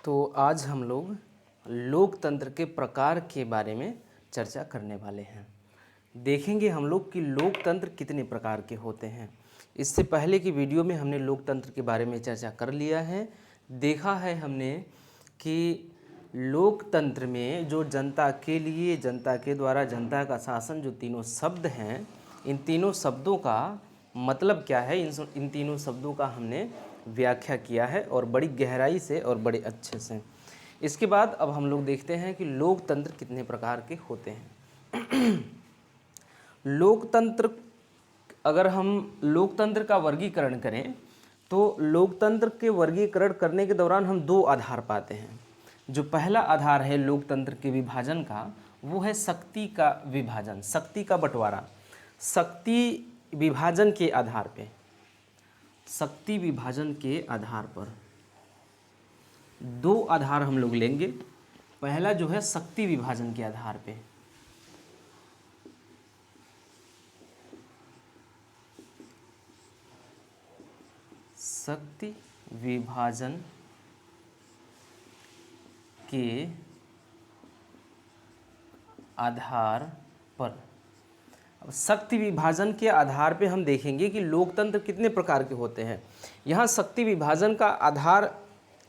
तो आज हम लोग लोकतंत्र के प्रकार के बारे में चर्चा करने वाले हैं। देखेंगे हम लोग कि लोकतंत्र कितने प्रकार के होते हैं। इससे पहले की वीडियो में हमने लोकतंत्र के बारे में चर्चा कर लिया है। देखा है हमने कि लोकतंत्र में जो जनता के लिए, जनता के द्वारा, जनता का शासन, जो तीनों शब्द हैं, इन तीनों शब्दों का मतलब क्या है, इन तीनों शब्दों का हमने व्याख्या किया है और बड़ी गहराई से और बड़े अच्छे से। इसके बाद अब हम लोग देखते हैं कि लोकतंत्र कितने प्रकार के होते हैं। लोकतंत्र, अगर हम लोकतंत्र का वर्गीकरण करें तो लोकतंत्र के वर्गीकरण करने के दौरान हम दो आधार पाते हैं। जो पहला आधार है लोकतंत्र के विभाजन का, वो है शक्ति का विभाजन, शक्ति का बंटवारा। शक्ति विभाजन के आधार पे, शक्ति विभाजन के आधार पर दो आधार हम लोग लेंगे। पहला जो है शक्ति विभाजन के आधार पे, शक्ति विभाजन के आधार पर। अब शक्ति विभाजन के आधार पे हम देखेंगे कि लोकतंत्र कितने प्रकार के होते हैं। यहाँ शक्ति विभाजन का आधार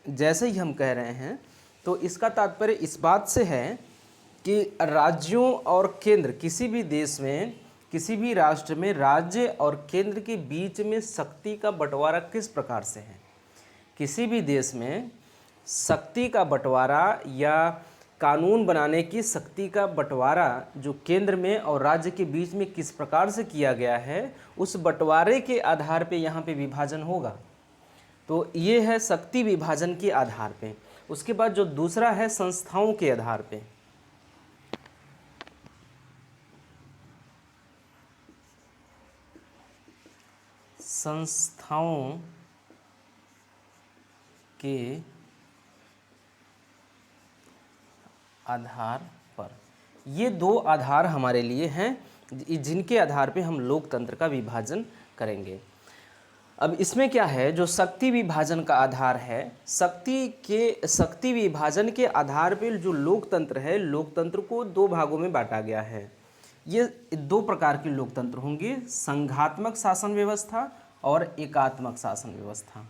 जैसे ही हम कह रहे हैं तो इसका तात्पर्य इस बात से है कि राज्यों और केंद्र, किसी भी देश में, किसी भी राष्ट्र में राज्य और केंद्र के बीच में शक्ति का बंटवारा किस प्रकार से है। किसी भी देश में शक्ति का बंटवारा या कानून बनाने की शक्ति का बंटवारा जो केंद्र में और राज्य के बीच में किस प्रकार से किया गया है, उस बंटवारे के आधार पे यहाँ पे विभाजन होगा। तो ये है शक्ति विभाजन के आधार पे। उसके बाद जो दूसरा है संस्थाओं के आधार पे, संस्थाओं के आधार पर। ये दो आधार हमारे लिए हैं जिनके आधार पे हम लोकतंत्र का विभाजन करेंगे। अब इसमें क्या है, जो शक्ति विभाजन का आधार है, शक्ति विभाजन के आधार पे जो लोकतंत्र है, लोकतंत्र को दो भागों में बांटा गया है। ये दो प्रकार के लोकतंत्र होंगे, संघात्मक शासन व्यवस्था और एकात्मक शासन व्यवस्था।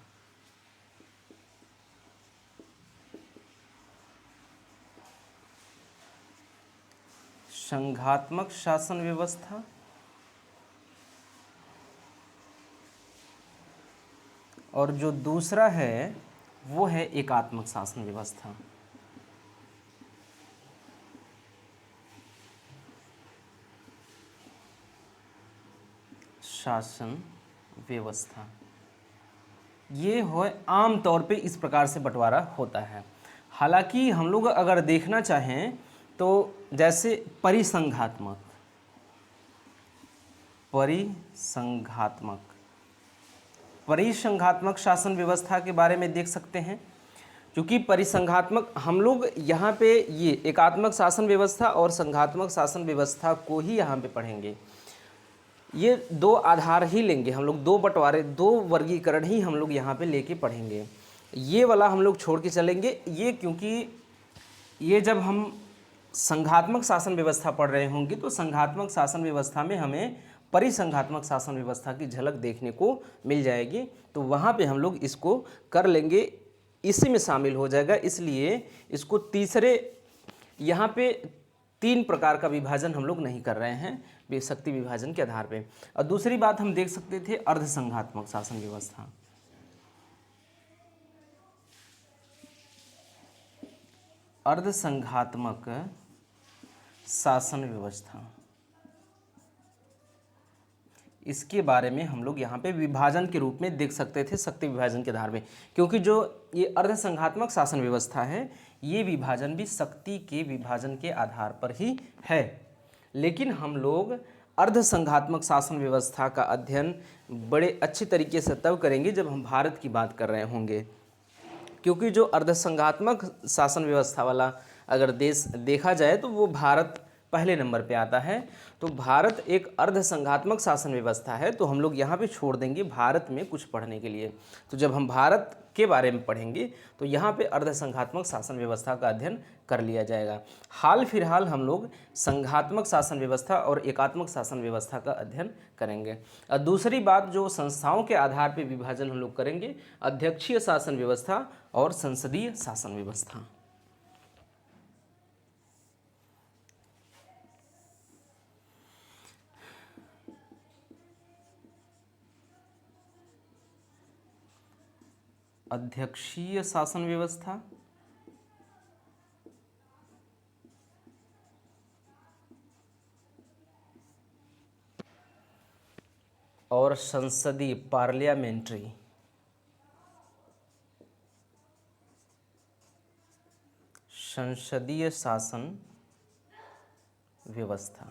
संघात्मक शासन व्यवस्था और जो दूसरा है वो है एकात्मक शासन व्यवस्था। शासन व्यवस्था ये हो आम तौर पे इस प्रकार से बंटवारा होता है। हालांकि हम लोग अगर देखना चाहें तो जैसे परिसंघात्मक शासन व्यवस्था के बारे में देख सकते हैं। क्योंकि परिसंघात्मक, हम लोग यहाँ पे ये एकात्मक शासन व्यवस्था और संघात्मक शासन व्यवस्था को ही यहाँ पे पढ़ेंगे। ये दो आधार ही लेंगे हम लोग, दो बंटवारे, दो वर्गीकरण ही हम लोग यहाँ पे लेके पढ़ेंगे। ये वाला हम लोग छोड़ के चलेंगे ये, क्योंकि ये जब हम संघात्मक शासन व्यवस्था पढ़ रहे होंगे तो संघात्मक शासन व्यवस्था में हमें परिसंघात्मक शासन व्यवस्था की झलक देखने को मिल जाएगी। तो वहाँ पे हम लोग इसको कर लेंगे, इसी में शामिल हो जाएगा। इसलिए इसको तीसरे, यहाँ पे तीन प्रकार का विभाजन हम लोग नहीं कर रहे हैं शक्ति विभाजन के आधार पे। और दूसरी बात हम देख सकते थे अर्धसंघात्मक शासन व्यवस्था। अर्धसंघात्मक शासन व्यवस्था, इसके बारे में हम लोग यहाँ पे विभाजन के रूप में देख सकते थे शक्ति विभाजन के आधार में। क्योंकि जो ये अर्धसंघात्मक शासन व्यवस्था है, ये विभाजन भी शक्ति के विभाजन के आधार पर ही है। लेकिन हम लोग अर्धसंघात्मक शासन व्यवस्था का अध्ययन बड़े अच्छे तरीके से तब करेंगे जब हम भारत की बात कर रहे होंगे। क्योंकि जो अर्धसंघात्मक शासन व्यवस्था वाला अगर देश देखा जाए तो वो भारत पहले नंबर पे आता है। तो भारत एक अर्ध संघात्मक शासन व्यवस्था है, तो हम लोग यहाँ पे छोड़ देंगे भारत में कुछ पढ़ने के लिए। तो जब हम भारत के बारे में पढ़ेंगे तो यहाँ पे अर्ध संघात्मक शासन व्यवस्था का अध्ययन कर लिया जाएगा। हाल फिलहाल हम लोग संघात्मक शासन व्यवस्था और एकात्मक शासन व्यवस्था का अध्ययन करेंगे। और दूसरी बात, जो संस्थाओं के आधार पर विभाजन हम लोग करेंगे, अध्यक्षीय शासन व्यवस्था और संसदीय शासन व्यवस्था। अध्यक्षीय शासन व्यवस्था और संसदीय पार्लियामेंट्री संसदीय शासन व्यवस्था।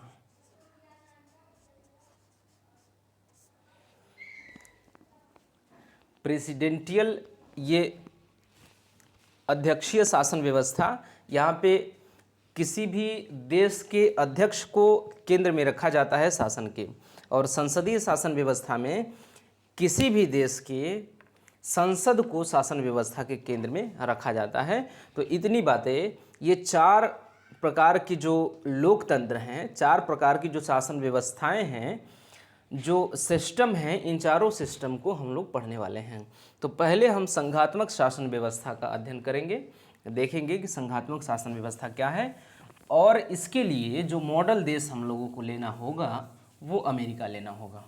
प्रेसिडेंटियल ये अध्यक्षीय शासन व्यवस्था, यहाँ पे किसी भी देश के अध्यक्ष को केंद्र में रखा जाता है शासन के, और संसदीय शासन व्यवस्था में किसी भी देश के संसद को शासन व्यवस्था के केंद्र में रखा जाता है। तो इतनी बातें, ये चार प्रकार की जो लोकतंत्र हैं, चार प्रकार की जो शासन व्यवस्थाएं हैं, जो सिस्टम हैं, इन चारों सिस्टम को हम लोग पढ़ने वाले हैं। तो पहले हम संघात्मक शासन व्यवस्था का अध्ययन करेंगे, देखेंगे कि संघात्मक शासन व्यवस्था क्या है, और इसके लिए जो मॉडल देश हम लोगों को लेना होगा वो अमेरिका लेना होगा।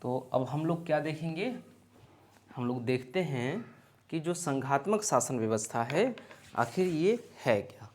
तो अब हम लोग क्या देखेंगे, हम लोग देखते हैं कि जो संघात्मक शासन व्यवस्था है आखिर ये है क्या।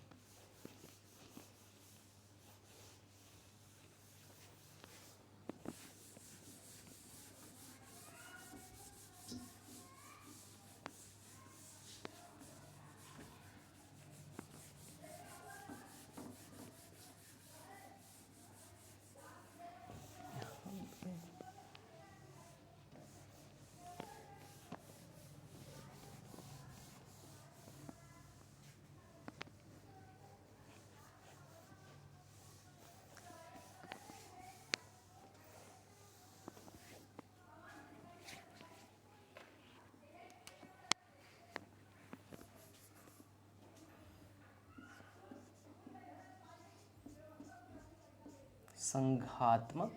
संघात्मक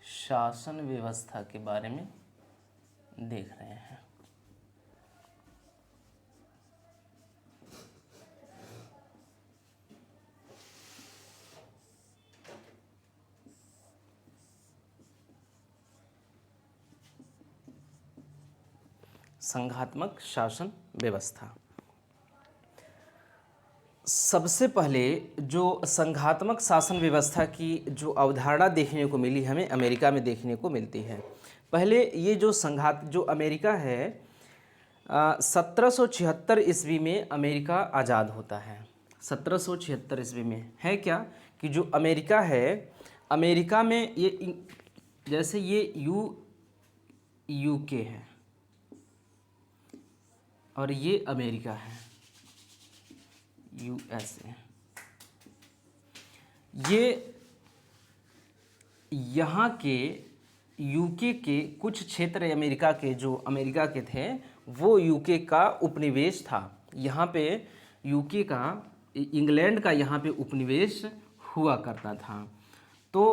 शासन व्यवस्था के बारे में देख रहे हैं। संघात्मक शासन व्यवस्था, सबसे पहले जो संघात्मक शासन व्यवस्था की जो अवधारणा देखने को मिली हमें अमेरिका में देखने को मिलती है। पहले ये जो जो अमेरिका है, 1776 ईस्वी में अमेरिका आज़ाद होता है। 1776 ईस्वी में है क्या कि जो अमेरिका है, अमेरिका में ये जैसे ये यूके है और ये अमेरिका है, यूएसए। ये यहाँ के यूके के कुछ क्षेत्र अमेरिका के जो अमेरिका के थे वो यूके का उपनिवेश था। यहाँ पे यूके का, इंग्लैंड का यहाँ पे उपनिवेश हुआ करता था। तो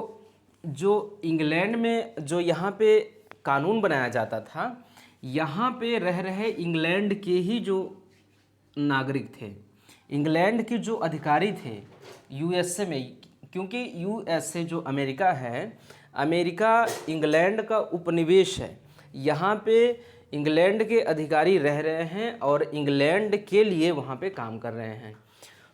जो इंग्लैंड में जो यहाँ पे कानून बनाया जाता था, यहाँ पे रह रहे इंग्लैंड के ही जो नागरिक थे, इंग्लैंड के जो अधिकारी थे यूएसए में, क्योंकि यूएसए जो अमेरिका है, अमेरिका इंग्लैंड का उपनिवेश है। यहाँ पे इंग्लैंड के अधिकारी रह रहे हैं और इंग्लैंड के लिए वहाँ पे काम कर रहे हैं।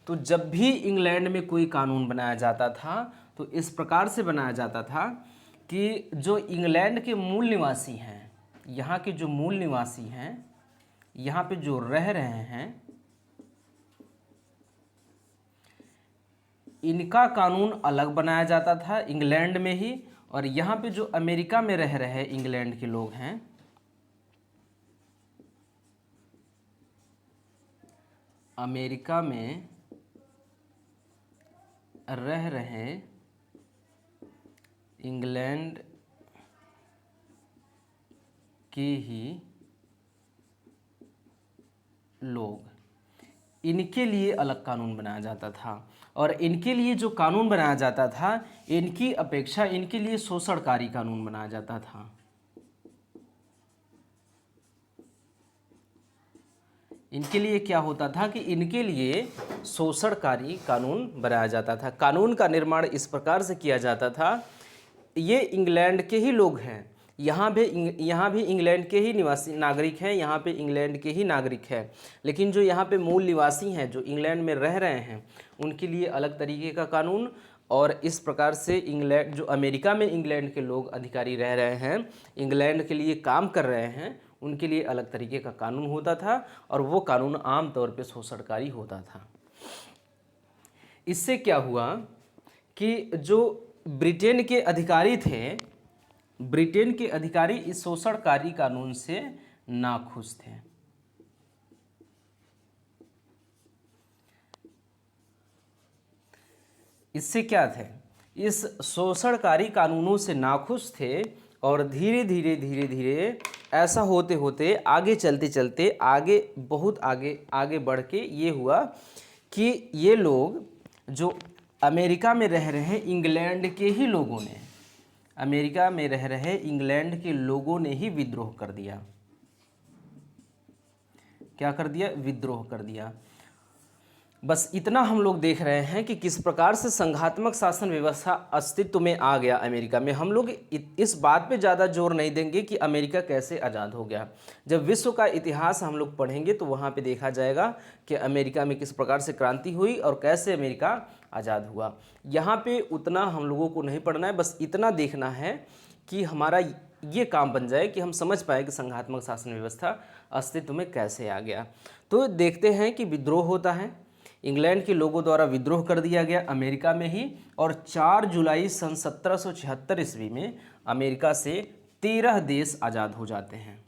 तो जब भी इंग्लैंड में कोई कानून बनाया जाता था तो इस प्रकार से बनाया जाता था कि जो इंग्लैंड के मूल निवासी हैं, यहाँ के जो मूल निवासी हैं, यहाँ पे जो रह रहे हैं, इनका कानून अलग बनाया जाता था इंग्लैंड में ही, और यहाँ पे जो अमेरिका में रह रहे इंग्लैंड के लोग हैं, अमेरिका में रह रहे इंग्लैंड के ही लोग, इनके लिए अलग कानून बनाया जाता था। और इनके लिए जो कानून बनाया जाता था, इनकी अपेक्षा इनके लिए शोषणकारी कानून बनाया जाता था। इनके लिए क्या होता था कि इनके लिए शोषणकारी कानून बनाया जाता था। कानून का निर्माण इस प्रकार से किया जाता था, ये इंग्लैंड के ही लोग हैं, यहाँ भी इंग्लैंड के ही निवासी नागरिक हैं, यहाँ पे इंग्लैंड के ही नागरिक हैं, लेकिन जो यहाँ पे मूल निवासी हैं, जो इंग्लैंड में रह रहे हैं, उनके लिए अलग तरीके का कानून। और इस प्रकार से इंग्लैंड, जो अमेरिका में इंग्लैंड के लोग अधिकारी रह रहे हैं, इंग्लैंड के लिए काम कर रहे हैं, उनके लिए अलग तरीके का कानून होता था, और वो कानून आम तौर पे शोषणकारी होता था। इससे क्या हुआ कि जो ब्रिटेन के अधिकारी थे, ब्रिटेन के अधिकारी इस शोषणकारी कानून से नाखुश थे। इससे क्या थे, इस शोषणकारी कानूनों से नाखुश थे, और धीरे धीरे ऐसा होते होते आगे चलते चलते आगे बहुत आगे बढ़ के ये हुआ कि ये लोग जो अमेरिका में रह रहे इंग्लैंड के ही लोगों ने, अमेरिका में रह रहे इंग्लैंड के लोगों ने ही विद्रोह कर दिया। क्या कर दिया? विद्रोह कर दिया। बस इतना हम लोग देख रहे हैं कि किस प्रकार से संघात्मक शासन व्यवस्था अस्तित्व में आ गया अमेरिका में। हम लोग इस बात पे ज़्यादा जोर नहीं देंगे कि अमेरिका कैसे आज़ाद हो गया। जब विश्व का इतिहास हम लोग पढ़ेंगे तो वहाँ पे देखा जाएगा कि अमेरिका में किस प्रकार से क्रांति हुई और कैसे अमेरिका आज़ाद हुआ। यहाँ पे उतना हम लोगों को नहीं पढ़ना है, बस इतना देखना है कि हमारा ये काम बन जाए कि हम समझ पाए कि संघात्मक शासन व्यवस्था अस्तित्व में कैसे आ गया। तो देखते हैं कि विद्रोह होता है, इंग्लैंड के लोगों द्वारा विद्रोह कर दिया गया अमेरिका में ही, और 4 जुलाई सन 1776 ईस्वी में अमेरिका से 13 देश आज़ाद हो जाते हैं।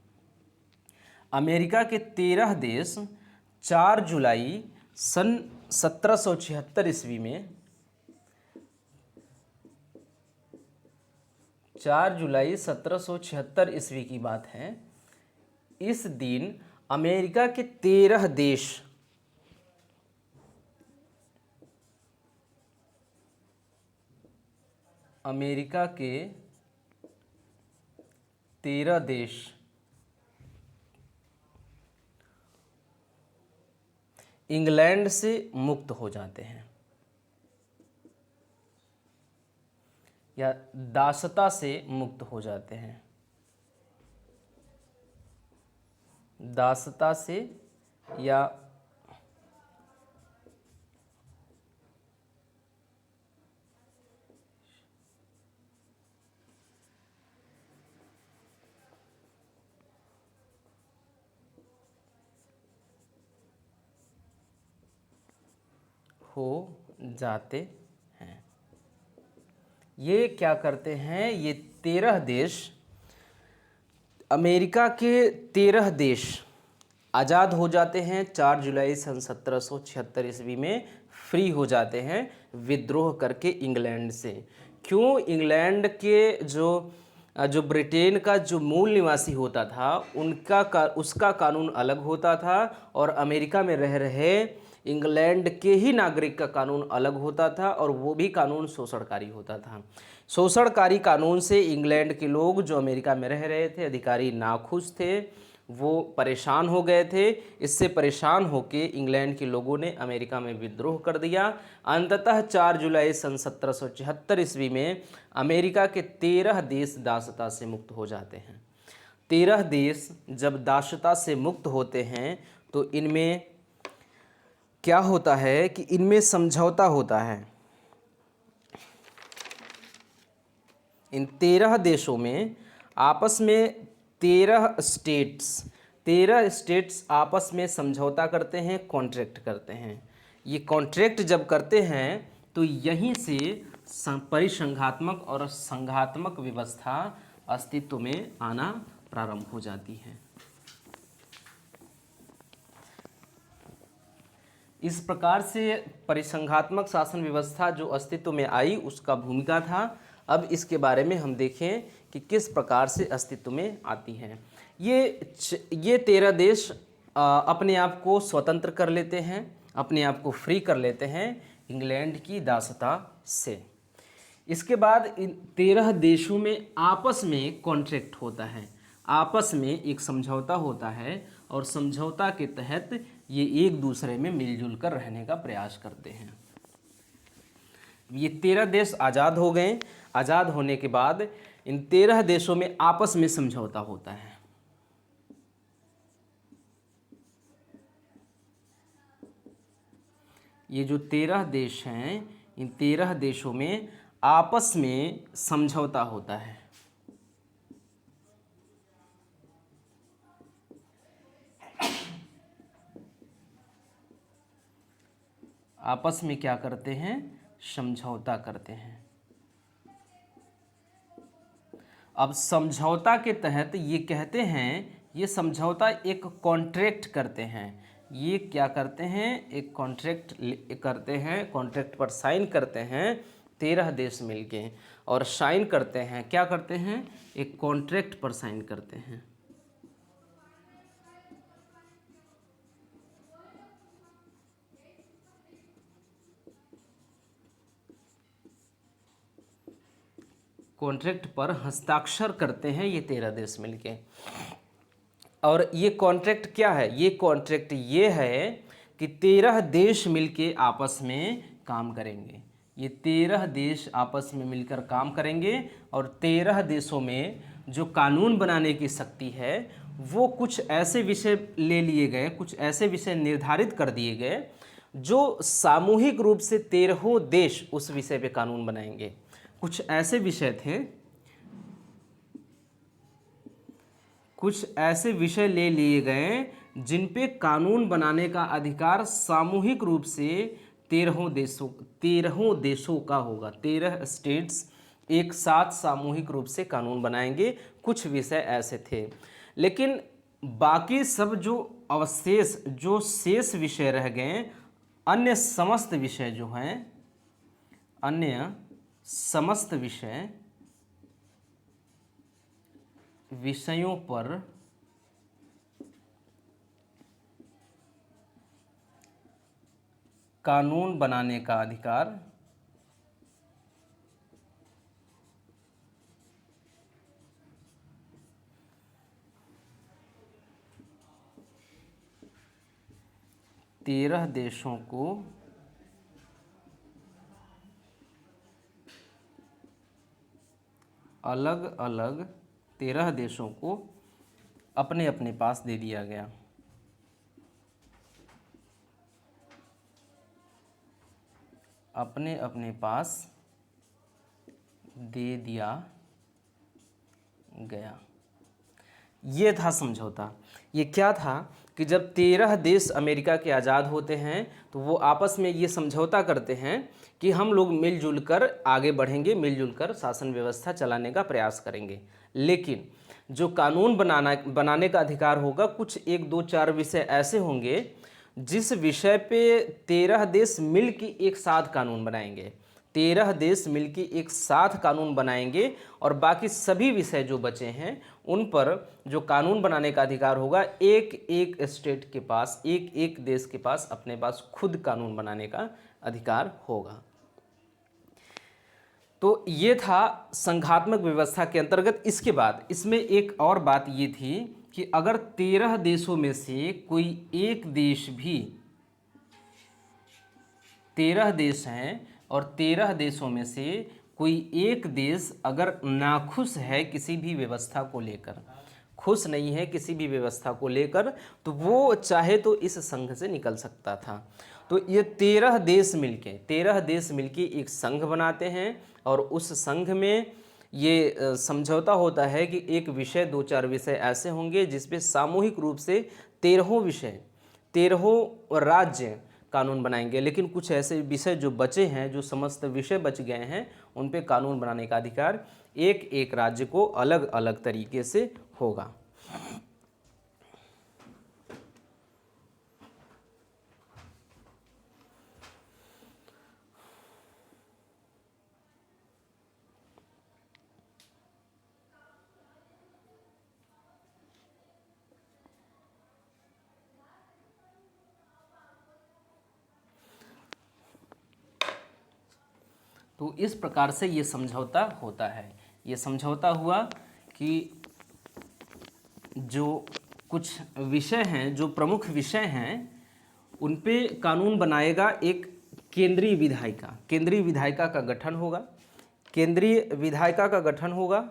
अमेरिका के 13 देश 4 जुलाई सन 1776 ईस्वी में, 4 जुलाई 1776 ईस्वी की बात है। इस दिन अमेरिका के 13 देश, अमेरिका के 13 देश इंग्लैंड से मुक्त हो जाते हैं, या दासता से मुक्त हो जाते हैं। दासता से या हो जाते हैं। ये क्या करते हैं, ये 13 देश, अमेरिका के 13 देश आज़ाद हो जाते हैं 4 जुलाई सन 1776 ईस्वी में, फ्री हो जाते हैं विद्रोह करके इंग्लैंड से। क्यों? इंग्लैंड के जो ब्रिटेन का जो मूल निवासी होता था उसका कानून अलग होता था, और अमेरिका में रह रहे इंग्लैंड के ही नागरिक का कानून अलग होता था, और वो भी कानून शोषणकारी होता था। शोषणकारी कानून से इंग्लैंड के लोग जो अमेरिका में रह रहे थे, अधिकारी नाखुश थे, वो परेशान हो गए थे। इससे परेशान होकर इंग्लैंड के लोगों ने अमेरिका में विद्रोह कर दिया। अंततः 4 जुलाई सन 1776 ईस्वी में अमेरिका के 13 देश दासता से मुक्त हो जाते हैं। 13 देश जब दासता से मुक्त होते हैं तो इनमें क्या होता है कि इनमें समझौता होता है। इन 13 देशों में आपस में 13 स्टेट्स आपस में समझौता करते हैं, कॉन्ट्रैक्ट करते हैं। ये कॉन्ट्रैक्ट जब करते हैं तो यहीं से परिसंघात्मक और संघात्मक व्यवस्था अस्तित्व में आना प्रारंभ हो जाती है। इस प्रकार से परिसंघात्मक शासन व्यवस्था जो अस्तित्व में आई उसका भूमिका था। अब इसके बारे में हम देखें कि किस प्रकार से अस्तित्व में आती है। ये 13 देश अपने आप को स्वतंत्र कर लेते हैं, अपने आप को फ्री कर लेते हैं इंग्लैंड की दासता से। इसके बाद इन 13 देशों में आपस में कॉन्ट्रैक्ट होता है, आपस में एक समझौता होता है और समझौता के तहत ये एक दूसरे में मिलजुल कर रहने का प्रयास करते हैं। ये 13 देश आज़ाद हो गए। आज़ाद होने के बाद इन 13 देशों में आपस में समझौता होता है। ये जो 13 देश हैं, इन 13 देशों में आपस में समझौता होता है। आपस में क्या करते हैं? समझौता करते हैं। अब समझौता के तहत ये कहते हैं, ये समझौता एक कॉन्ट्रैक्ट करते हैं। ये क्या करते हैं? एक कॉन्ट्रैक्ट करते हैं, कॉन्ट्रैक्ट पर साइन करते हैं 13 देश मिलके, और साइन करते हैं, क्या करते हैं? एक कॉन्ट्रैक्ट पर साइन करते हैं। कॉन्ट्रैक्ट पर हस्ताक्षर करते हैं ये 13 देश मिलके। और ये कॉन्ट्रैक्ट क्या है? ये कॉन्ट्रैक्ट ये है कि 13 देश मिलके आपस में काम करेंगे। ये 13 देश आपस में मिलकर काम करेंगे और 13 देशों में जो कानून बनाने की शक्ति है वो कुछ ऐसे विषय ले लिए गए, कुछ ऐसे विषय निर्धारित कर दिए गए जो सामूहिक रूप से 13 देश उस विषय पे कानून बनाएंगे। कुछ ऐसे विषय थे, कुछ ऐसे विषय ले लिए गए जिन पे कानून बनाने का अधिकार सामूहिक रूप से 13 देशों का होगा। 13 स्टेट्स एक साथ सामूहिक रूप से कानून बनाएंगे। कुछ विषय ऐसे थे, लेकिन बाकी सब जो अवशेष, जो शेष विषय रह गए, अन्य समस्त विषय जो हैं, अन्य समस्त विषयों पर कानून बनाने का अधिकार तेरह देशों को अलग अलग 13 देशों को अपने अपने पास दे दिया गया। अपने अपने पास दे दिया गया। ये था समझौता। ये क्या था कि जब 13 देश अमेरिका के आज़ाद होते हैं तो वो आपस में ये समझौता करते हैं कि हम लोग मिलजुल कर आगे बढ़ेंगे, मिलजुल कर शासन व्यवस्था चलाने का प्रयास करेंगे। लेकिन जो कानून बनाने का अधिकार होगा, कुछ 1, 2, 4 विषय ऐसे होंगे जिस विषय पे 13 देश मिल के एक साथ कानून बनाएंगे। 13 देश मिलके एक साथ कानून बनाएंगे और बाकी सभी विषय जो बचे हैं उन पर जो कानून बनाने का अधिकार होगा, एक एक स्टेट के पास, एक एक देश के पास अपने पास खुद कानून बनाने का अधिकार होगा। तो ये था संघात्मक व्यवस्था के अंतर्गत। इसके बाद इसमें एक और बात ये थी कि अगर 13 देशों में से कोई एक देश भी, 13 देश हैं और 13 देशों में से कोई एक देश अगर नाखुश है किसी भी व्यवस्था को लेकर, खुश नहीं है किसी भी व्यवस्था को लेकर, तो वो चाहे तो इस संघ से निकल सकता था। तो ये 13 देश मिलके एक संघ बनाते हैं और उस संघ में ये समझौता होता है कि एक विषय, 2, 4 विषय ऐसे होंगे जिसपे सामूहिक रूप से 13 विषय, 13 राज्य कानून बनाएंगे, लेकिन कुछ ऐसे विषय जो बचे हैं, जो समस्त विषय बच गए हैं, उन पे कानून बनाने का अधिकार एक एक राज्य को अलग अलग तरीके से होगा। तो इस प्रकार से ये समझौता होता है। ये समझौता हुआ कि जो कुछ विषय हैं, जो प्रमुख विषय हैं, उन पे कानून बनाएगा एक केंद्रीय विधायिका। केंद्रीय विधायिका का गठन होगा, केंद्रीय विधायिका का गठन होगा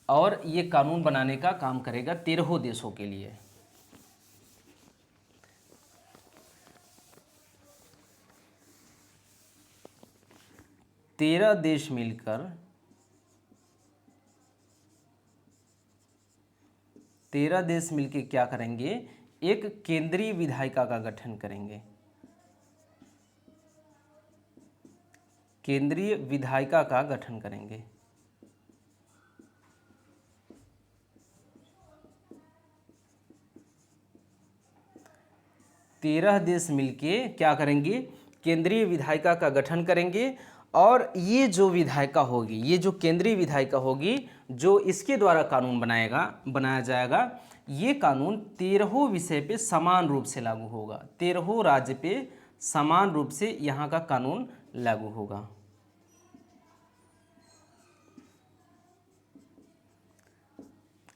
और ये कानून बनाने का काम करेगा 13 देशों के लिए। 13 देश मिलकर 13 देश मिलकर क्या करेंगे, एक केंद्रीय विधायिका का गठन करेंगे। केंद्रीय विधायिका का गठन करेंगे। तेरह देश मिलके क्या करेंगे, केंद्रीय विधायिका का गठन करेंगे और ये जो विधायिका होगी, ये जो केंद्रीय विधायिका होगी, जो इसके द्वारा कानून बनाया जाएगा, ये कानून 13 विषय पे समान रूप से लागू होगा। 13 राज्य पे समान रूप से यहाँ का कानून लागू होगा।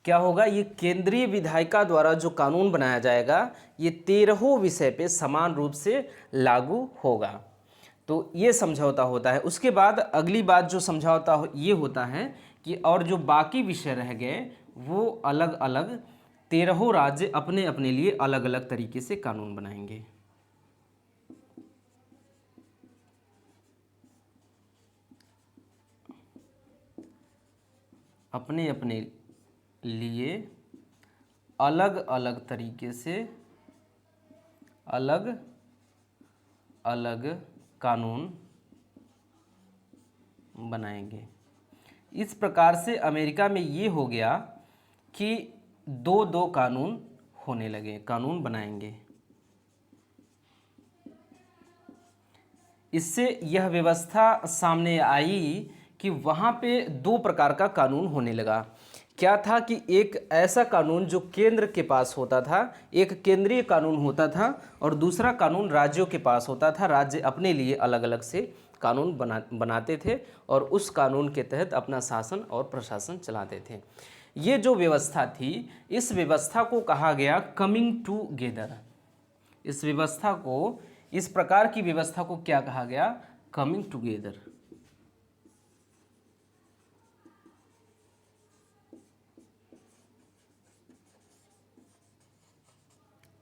क्या होगा, ये केंद्रीय विधायिका द्वारा जो कानून बनाया जाएगा, ये 13 विषय पे समान रूप से लागू होगा। तो ये समझौता होता है। उसके बाद अगली बात जो समझौता ये होता है कि और जो बाकी विषय रह गए वो अलग अलग 13 राज्य अपने अपने लिए अलग अलग तरीके से कानून बनाएंगे। अपने अपने लिए अलग अलग तरीके से अलग अलग कानून बनाएंगे। इस प्रकार से अमेरिका में ये हो गया कि दो दो कानून होने लगे, कानून बनाएंगे। इससे यह व्यवस्था सामने आई कि वहाँ पे दो प्रकार का कानून होने लगा। क्या था कि एक ऐसा कानून जो केंद्र के पास होता था, एक केंद्रीय कानून होता था, और दूसरा कानून राज्यों के पास होता था। राज्य अपने लिए अलग अलग से कानून बनाते थे और उस कानून के तहत अपना शासन और प्रशासन चलाते थे। ये जो व्यवस्था थी, इस व्यवस्था को कहा गया कमिंग टूगेदर। इस व्यवस्था को, इस प्रकार की व्यवस्था को क्या कहा गया, कमिंग टूगेदर।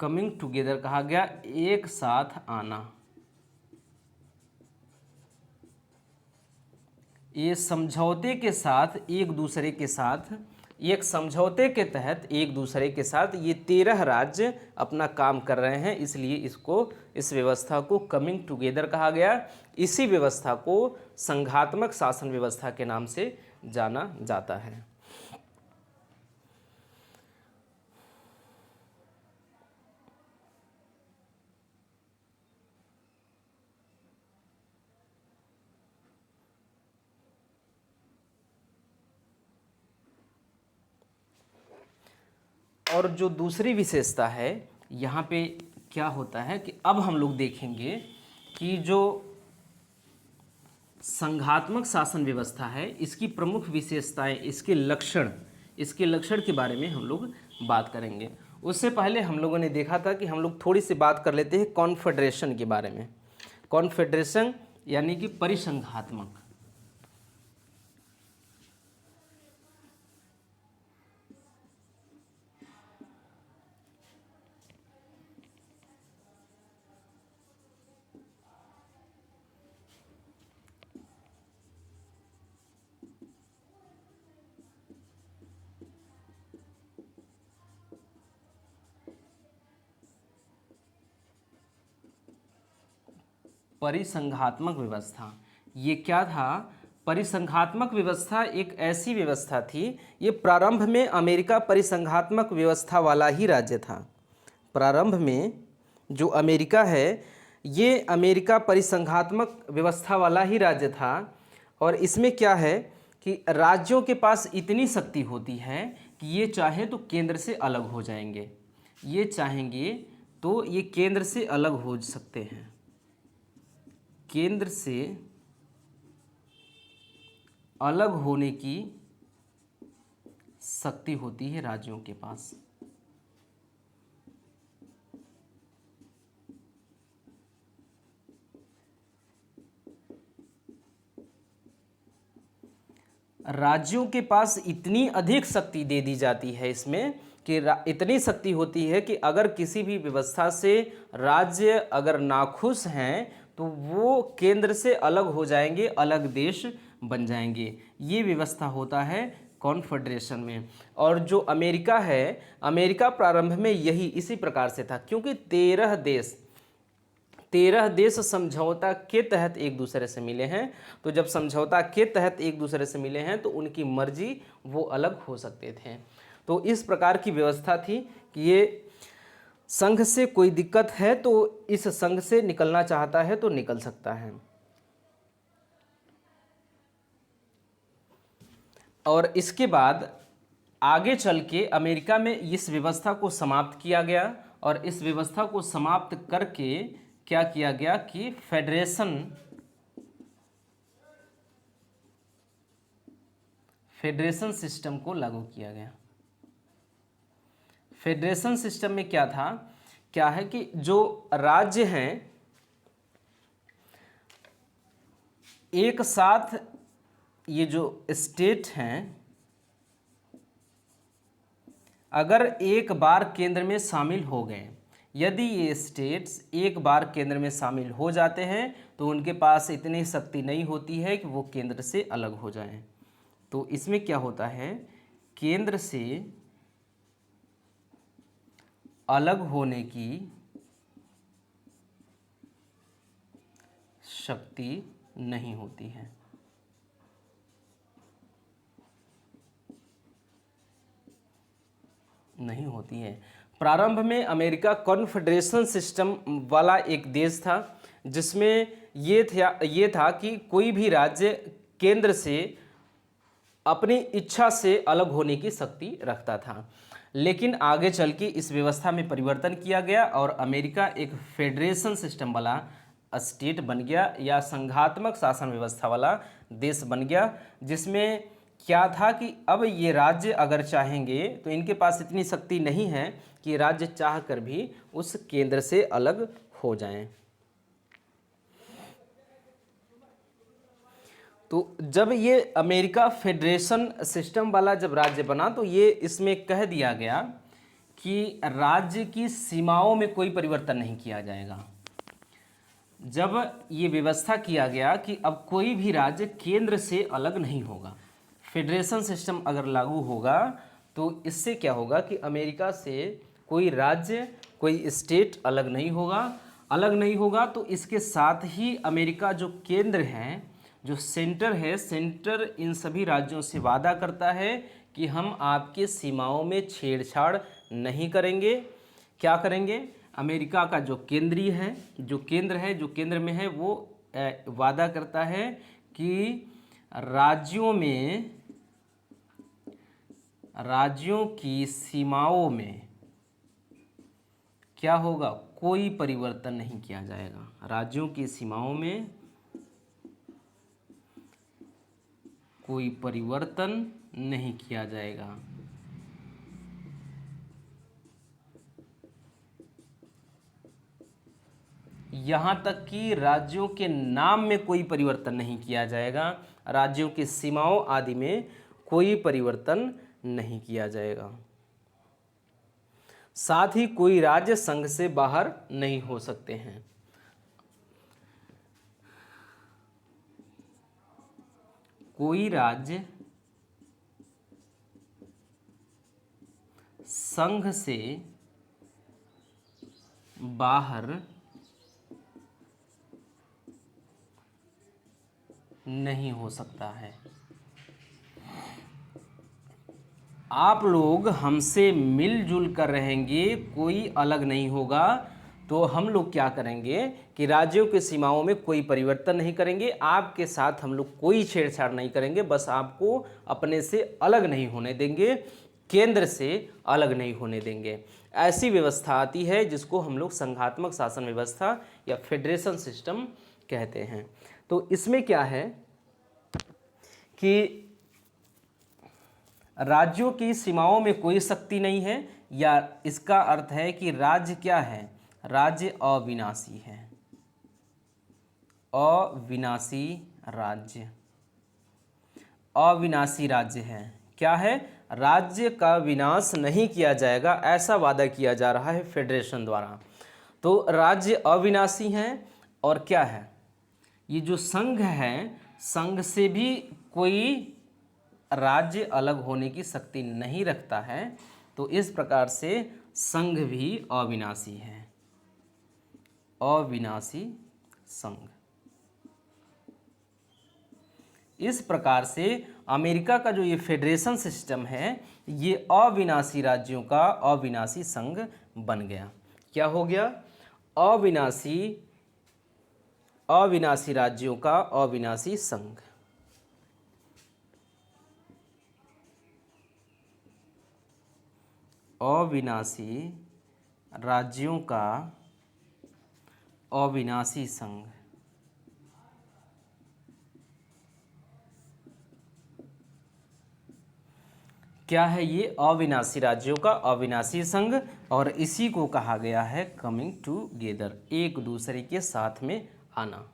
कमिंग टुगेदर कहा गया, एक साथ आना। ये समझौते के साथ, एक दूसरे के साथ, एक समझौते के तहत एक दूसरे के साथ ये 13 राज्य अपना काम कर रहे हैं, इसलिए इसको, इस व्यवस्था को कमिंग टुगेदर कहा गया। इसी व्यवस्था को संघात्मक शासन व्यवस्था के नाम से जाना जाता है। और जो दूसरी विशेषता है यहाँ पे क्या होता है कि अब हम लोग देखेंगे कि जो संघात्मक शासन व्यवस्था है, इसकी प्रमुख विशेषताएं, इसके लक्षण के बारे में हम लोग बात करेंगे। उससे पहले हम लोगों ने देखा था कि हम लोग थोड़ी सी बात कर लेते हैं कॉन्फेडरेशन के बारे में। कॉन्फेडरेशन यानी कि परिसंघात्मक। परिसंघात्मक व्यवस्था। ये क्या था? परिसंघात्मक व्यवस्था एक ऐसी व्यवस्था थी, ये प्रारंभ में अमेरिका परिसंघात्मक व्यवस्था वाला ही राज्य था। प्रारंभ में जो अमेरिका है ये अमेरिका परिसंघात्मक व्यवस्था वाला ही राज्य था। और इसमें क्या है कि राज्यों के पास इतनी शक्ति होती है कि ये चाहे तो केंद्र से अलग हो जाएंगे, ये चाहेंगे तो ये केंद्र से अलग हो सकते हैं। केंद्र से अलग होने की शक्ति होती है राज्यों के पास। राज्यों के पास इतनी अधिक शक्ति दे दी जाती है इसमें कि इतनी शक्ति होती है कि अगर किसी भी व्यवस्था से राज्य अगर नाखुश हैं तो वो केंद्र से अलग हो जाएंगे, अलग देश बन जाएंगे। ये व्यवस्था होता है कॉन्फेडरेशन में। और जो अमेरिका है, अमेरिका प्रारंभ में यही इसी प्रकार से था, क्योंकि 13 देश समझौता के तहत एक दूसरे से मिले हैं। तो जब समझौता के तहत एक दूसरे से मिले हैं तो उनकी मर्जी वो अलग हो सकते थे। तो इस प्रकार की व्यवस्था थी कि ये संघ से कोई दिक्कत है तो इस संघ से निकलना चाहता है तो निकल सकता है। और इसके बाद आगे चल के अमेरिका में इस व्यवस्था को समाप्त किया गया। और इस व्यवस्था को समाप्त करके क्या किया गया कि फेडरेशन सिस्टम को लागू किया गया। फेडरेशन सिस्टम में क्या है कि जो राज्य हैं एक साथ, ये जो स्टेट हैं अगर एक बार केंद्र में शामिल हो गए, यदि ये स्टेट्स एक बार केंद्र में शामिल हो जाते हैं तो उनके पास इतनी शक्ति नहीं होती है कि वो केंद्र से अलग हो जाएं। तो इसमें क्या होता है, केंद्र से अलग होने की शक्ति नहीं होती है। नहीं होती है। प्रारंभ में अमेरिका कॉन्फेडरेशन सिस्टम वाला एक देश था, जिसमें ये था कि कोई भी राज्य केंद्र से अपनी इच्छा से अलग होने की शक्ति रखता था। लेकिन आगे चल के इस व्यवस्था में परिवर्तन किया गया और अमेरिका एक फेडरेशन सिस्टम वाला स्टेट बन गया या संघात्मक शासन व्यवस्था वाला देश बन गया, जिसमें क्या था कि अब ये राज्य अगर चाहेंगे तो इनके पास इतनी शक्ति नहीं है कि राज्य चाह कर भी उस केंद्र से अलग हो जाएं। तो जब ये अमेरिका फेडरेशन सिस्टम वाला जब राज्य बना तो ये इसमें कह दिया गया कि राज्य की सीमाओं में कोई परिवर्तन नहीं किया जाएगा। जब ये व्यवस्था किया गया कि अब कोई भी राज्य केंद्र से अलग नहीं होगा, फेडरेशन सिस्टम अगर लागू होगा तो इससे क्या होगा कि अमेरिका से कोई राज्य, कोई स्टेट अलग नहीं होगा। तो इसके साथ ही अमेरिका जो केंद्र है, जो सेंटर है, सेंटर इन सभी राज्यों से वादा करता है कि हम आपके सीमाओं में छेड़छाड़ नहीं करेंगे। क्या करेंगे? अमेरिका का जो जो केंद्र में है वो वादा करता है कि राज्यों की सीमाओं में क्या होगा? कोई परिवर्तन नहीं किया जाएगा। राज्यों की सीमाओं में कोई परिवर्तन नहीं किया जाएगा। यहाँ तक कि राज्यों के नाम में कोई परिवर्तन नहीं किया जाएगा, राज्यों की सीमाओं आदि में कोई परिवर्तन नहीं किया जाएगा। साथ ही कोई राज्य संघ से बाहर नहीं हो सकते हैं। कोई राज्य संघ से बाहर नहीं हो सकता है। आप लोग हमसे मिलजुल कर रहेंगे, कोई अलग नहीं होगा। तो हम लोग क्या करेंगे कि राज्यों की सीमाओं में कोई परिवर्तन नहीं करेंगे, आपके साथ हम लोग कोई छेड़छाड़ नहीं करेंगे, बस आपको अपने से अलग नहीं होने देंगे, केंद्र से अलग नहीं होने देंगे। ऐसी व्यवस्था आती है जिसको हम लोग संघात्मक शासन व्यवस्था या फेडरेशन सिस्टम कहते हैं। तो इसमें क्या है कि राज्यों की सीमाओं में कोई शक्ति नहीं है, या इसका अर्थ है कि राज्य क्या है, राज्य अविनाशी है। अविनाशी राज्य, अविनाशी राज्य है। क्या है, राज्य का विनाश नहीं किया जाएगा, ऐसा वादा किया जा रहा है फेडरेशन द्वारा। तो राज्य अविनाशी हैं। और क्या है, ये जो संघ है, संघ से भी कोई राज्य अलग होने की शक्ति नहीं रखता है। तो इस प्रकार से संघ भी अविनाशी है, अविनाशी संघ। इस प्रकार से अमेरिका का जो ये फेडरेशन सिस्टम है, ये अविनाशी राज्यों का अविनाशी संघ बन गया। क्या हो गया, अविनाशी राज्यों का अविनाशी संघ। अविनाशी राज्यों का अविनाशी संघ। क्या है ये, अविनाशी राज्यों का अविनाशी संघ, और इसी को कहा गया है कमिंग टूगेदर, एक दूसरे के साथ में आना।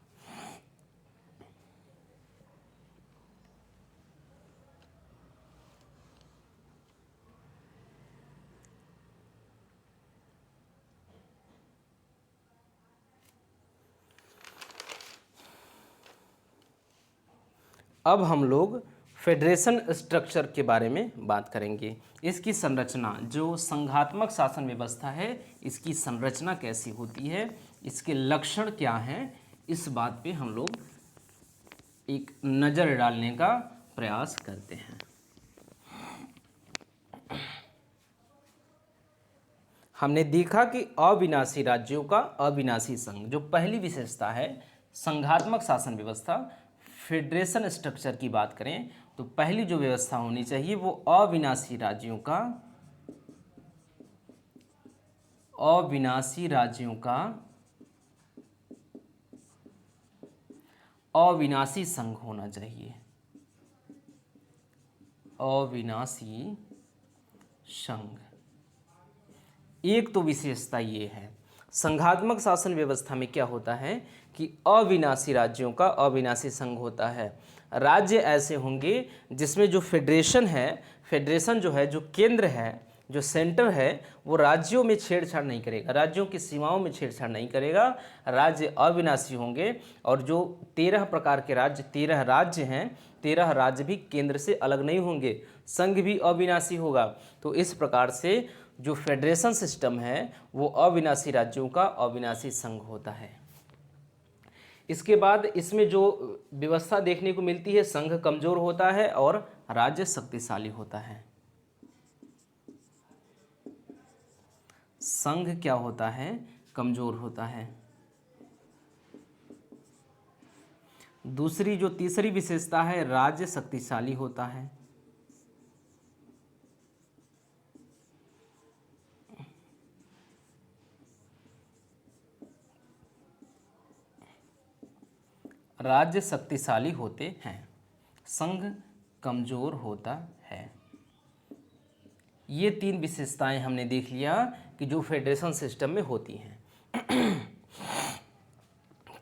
अब हम लोग फेडरेशन स्ट्रक्चर के बारे में बात करेंगे। इसकी संरचना, जो संघात्मक शासन व्यवस्था है, इसकी संरचना कैसी होती है, इसके लक्षण क्या हैं, इस बात पे हम लोग एक नज़र डालने का प्रयास करते हैं। हमने देखा कि अविनाशी राज्यों का अविनाशी संघ, जो पहली विशेषता है संघात्मक शासन व्यवस्था, फेडरेशन स्ट्रक्चर की बात करें तो पहली जो व्यवस्था होनी चाहिए वो अविनाशी राज्यों का अविनाशी संघ होना चाहिए। अविनाशी संघ, एक तो विशेषता ये है। संघात्मक शासन व्यवस्था में क्या होता है कि अविनाशी राज्यों का अविनाशी संघ होता है। राज्य ऐसे होंगे जिसमें जो फेडरेशन है, फेडरेशन जो है, जो केंद्र है, जो सेंटर है, वो राज्यों में छेड़छाड़ नहीं करेगा, राज्यों की सीमाओं में छेड़छाड़ नहीं करेगा। राज्य अविनाशी होंगे, और जो 13 प्रकार के राज्य, 13 राज्य हैं, 13 राज्य भी केंद्र से अलग नहीं होंगे, संघ भी अविनाशी होगा। तो इस प्रकार से जो फेडरेशन सिस्टम है वो अविनाशी राज्यों का अविनाशी संघ होता है। इसके बाद इसमें जो व्यवस्था देखने को मिलती है, संघ कमजोर होता है और राज्य शक्तिशाली होता है। संघ क्या होता है, कमजोर होता है। दूसरी जो तीसरी विशेषता है, राज्य शक्तिशाली होता है। राज्य शक्तिशाली होते हैं, संघ कमजोर होता है। ये 3 विशेषताएं हमने देख लिया कि जो फेडरेशन सिस्टम में होती हैं।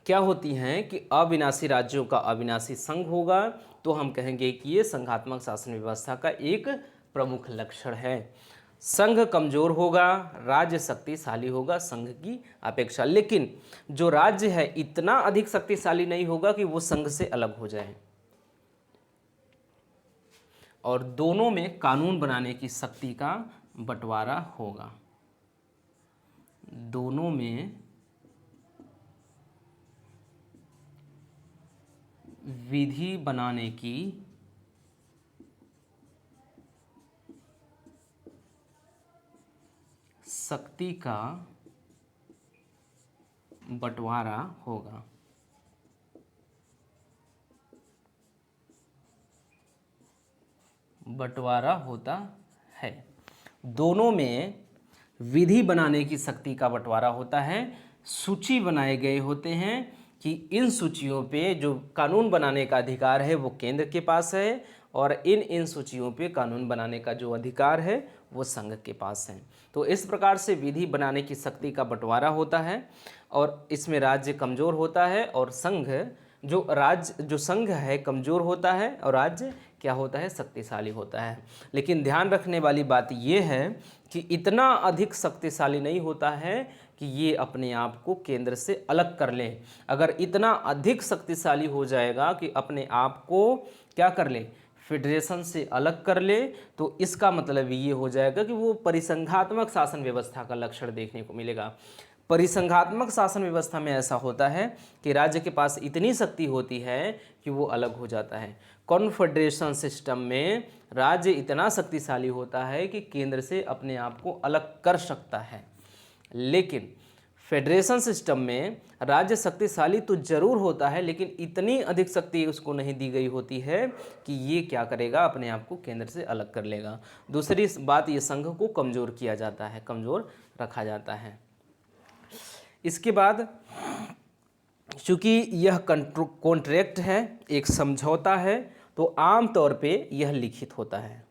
क्या होती हैं कि अविनाशी राज्यों का अविनाशी संघ होगा, तो हम कहेंगे कि ये संघात्मक शासन व्यवस्था का एक प्रमुख लक्षण है। संघ कमजोर होगा, राज्य शक्तिशाली होगा संघ की अपेक्षा, लेकिन जो राज्य है इतना अधिक शक्तिशाली नहीं होगा कि वो संघ से अलग हो जाए। और दोनों में कानून बनाने की शक्ति का बंटवारा होगा। दोनों में विधि बनाने की शक्ति का बंटवारा होगा। बंटवारा होता है। दोनों में विधि बनाने की शक्ति का बंटवारा होता है। सूची बनाए गए होते हैं कि इन सूचियों पे जो कानून बनाने का अधिकार है वो केंद्र के पास है, और इन सूचियों पे कानून बनाने का जो अधिकार है वो संघ के पास है। तो इस प्रकार से विधि बनाने की शक्ति का बंटवारा होता है, और इसमें राज्य कमज़ोर होता है और संघ जो संघ है कमज़ोर होता है, और राज्य क्या होता है, शक्तिशाली होता है। लेकिन ध्यान रखने वाली बात ये है कि इतना अधिक शक्तिशाली नहीं होता है कि ये अपने आप को केंद्र से अलग कर ले। अगर इतना अधिक शक्तिशाली हो जाएगा कि अपने आप को क्या कर ले, फेडरेशन से अलग कर ले, तो इसका मतलब ये हो जाएगा कि वो परिसंघात्मक शासन व्यवस्था का लक्षण देखने को मिलेगा। परिसंघात्मक शासन व्यवस्था में ऐसा होता है कि राज्य के पास इतनी शक्ति होती है कि वो अलग हो जाता है। कॉन्फेडरेशन सिस्टम में राज्य इतना शक्तिशाली होता है कि केंद्र से अपने आप को अलग कर सकता है। लेकिन फेडरेशन सिस्टम में राज्य शक्तिशाली तो जरूर होता है, लेकिन इतनी अधिक शक्ति उसको नहीं दी गई होती है कि ये क्या करेगा, अपने आप को केंद्र से अलग कर लेगा। दूसरी बात, ये संघ को कमज़ोर किया जाता है, कमज़ोर रखा जाता है। इसके बाद चूँकि यह कॉन्ट्रैक्ट है, एक समझौता है, तो आम तौर पे यह लिखित होता है।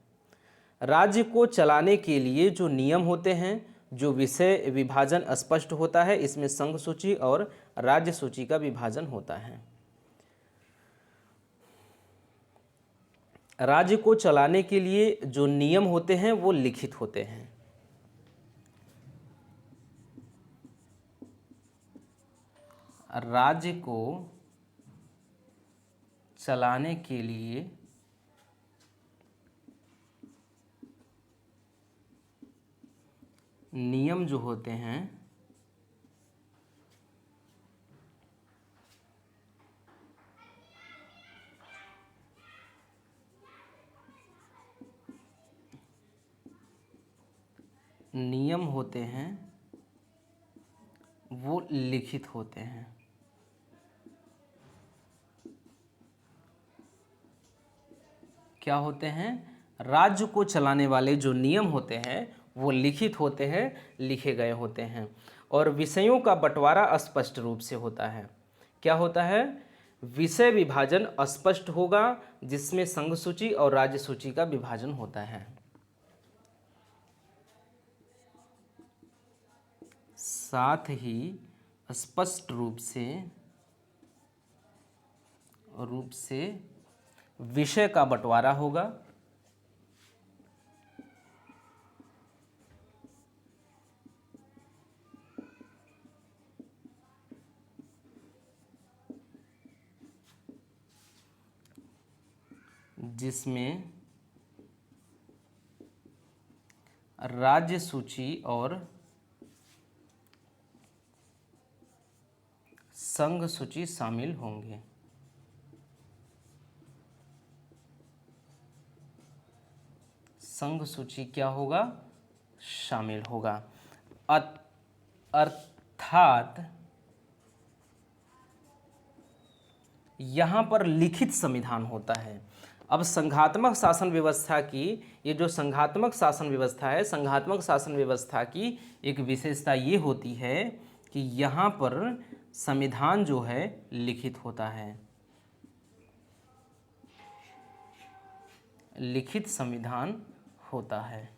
राज्य को चलाने के लिए जो नियम होते हैं, जो विषय विभाजन स्पष्ट होता है, इसमें संघ सूची और राज्य सूची का विभाजन होता है। राज्य को चलाने के लिए जो नियम होते हैं वो लिखित होते हैं। राज्य को चलाने के लिए नियम जो होते हैं वो लिखित होते हैं। क्या होते हैं? राज्य को चलाने वाले जो नियम होते हैं वो लिखित होते हैं, लिखे गए होते हैं, और विषयों का बंटवारा स्पष्ट रूप से होता है। क्या होता है? विषय विभाजन स्पष्ट होगा, जिसमें संघ सूची और राज्य सूची का विभाजन होता है। साथ ही स्पष्ट रूप से विषय का बंटवारा होगा, जिसमें राज्य सूची और संघ सूची शामिल होंगे। संघ सूची क्या होगा? शामिल होगा। अर्थात यहाँ पर लिखित संविधान होता है। अब संघात्मक शासन व्यवस्था की, ये जो संघात्मक शासन व्यवस्था है, संघात्मक शासन व्यवस्था की एक विशेषता ये होती है कि यहाँ पर संविधान जो है लिखित होता है। लिखित संविधान होता है।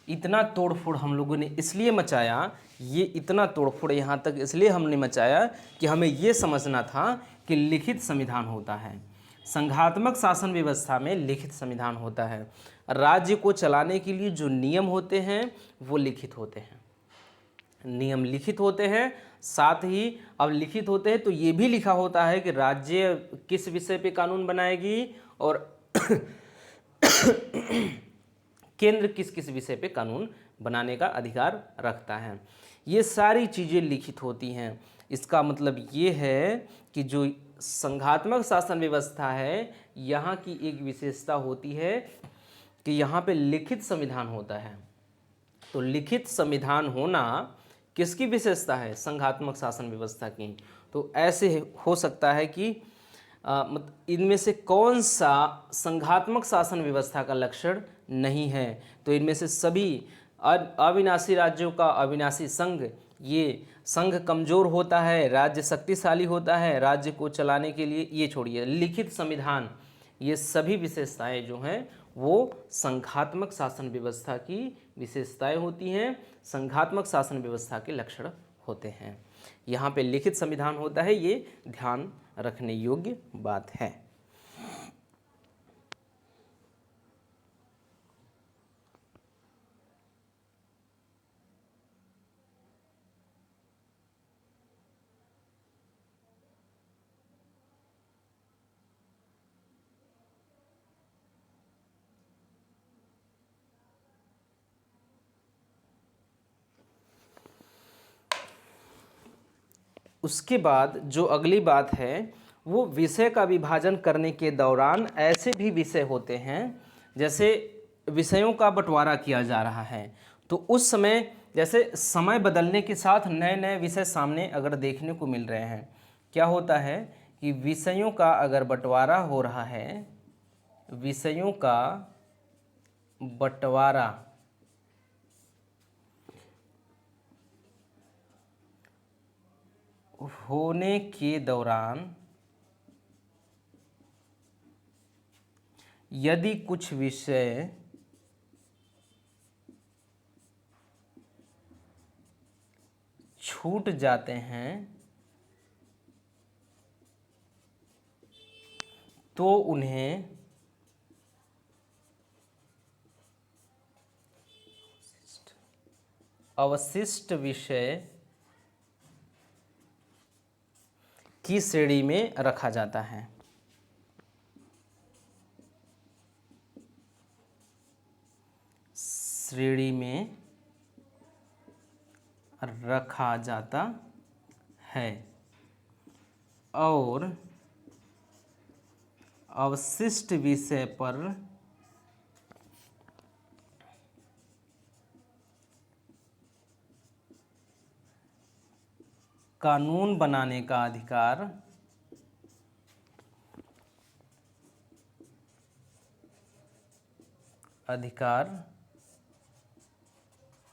इतना तोड़फोड़ हम लोगों ने इसलिए मचाया, ये इतना तोड़फोड़ यहाँ तक इसलिए हमने मचाया कि हमें ये समझना था कि लिखित संविधान होता है। संघात्मक शासन व्यवस्था में लिखित संविधान होता है। राज्य को चलाने के लिए जो नियम होते हैं वो लिखित होते हैं। नियम लिखित होते हैं, साथ ही अब लिखित होते हैं तो ये भी लिखा होता है कि राज्य किस विषय पे कानून बनाएगी और केंद्र किस किस विषय पे कानून बनाने का अधिकार रखता है। ये सारी चीज़ें लिखित होती हैं। इसका मतलब ये है कि जो संघात्मक शासन व्यवस्था है, यहाँ की एक विशेषता होती है कि यहाँ पे लिखित संविधान होता है। तो लिखित संविधान होना किसकी विशेषता है? संघात्मक शासन व्यवस्था की। तो ऐसे हो सकता है कि इनमें से कौन सा संघात्मक शासन व्यवस्था का लक्षण नहीं है? तो इनमें से सभी अविनाशी राज्यों का अविनाशी संघ, ये संघ कमजोर होता है, राज्य शक्तिशाली होता है राज्य को चलाने के लिए, ये छोड़िए लिखित संविधान, ये सभी विशेषताएं जो हैं वो संघात्मक शासन व्यवस्था की विशेषताएं होती हैं, संघात्मक शासन व्यवस्था के लक्षण होते हैं। यहाँ पे लिखित संविधान होता है, ये ध्यान रखने योग्य बात है। उसके बाद जो अगली बात है वो विषय का विभाजन करने के दौरान ऐसे भी विषय होते हैं, जैसे विषयों का बंटवारा किया जा रहा है, तो उस समय जैसे समय बदलने के साथ नए नए विषय सामने अगर देखने को मिल रहे हैं, क्या होता है कि विषयों का अगर बंटवारा हो रहा है, विषयों का बंटवारा होने के दौरान यदि कुछ विषय छूट जाते हैं तो उन्हें अवशिष्ट विषय की श्रेणी में रखा जाता है। श्रेणी में रखा जाता है और अवशिष्ट विषय पर कानून बनाने का अधिकार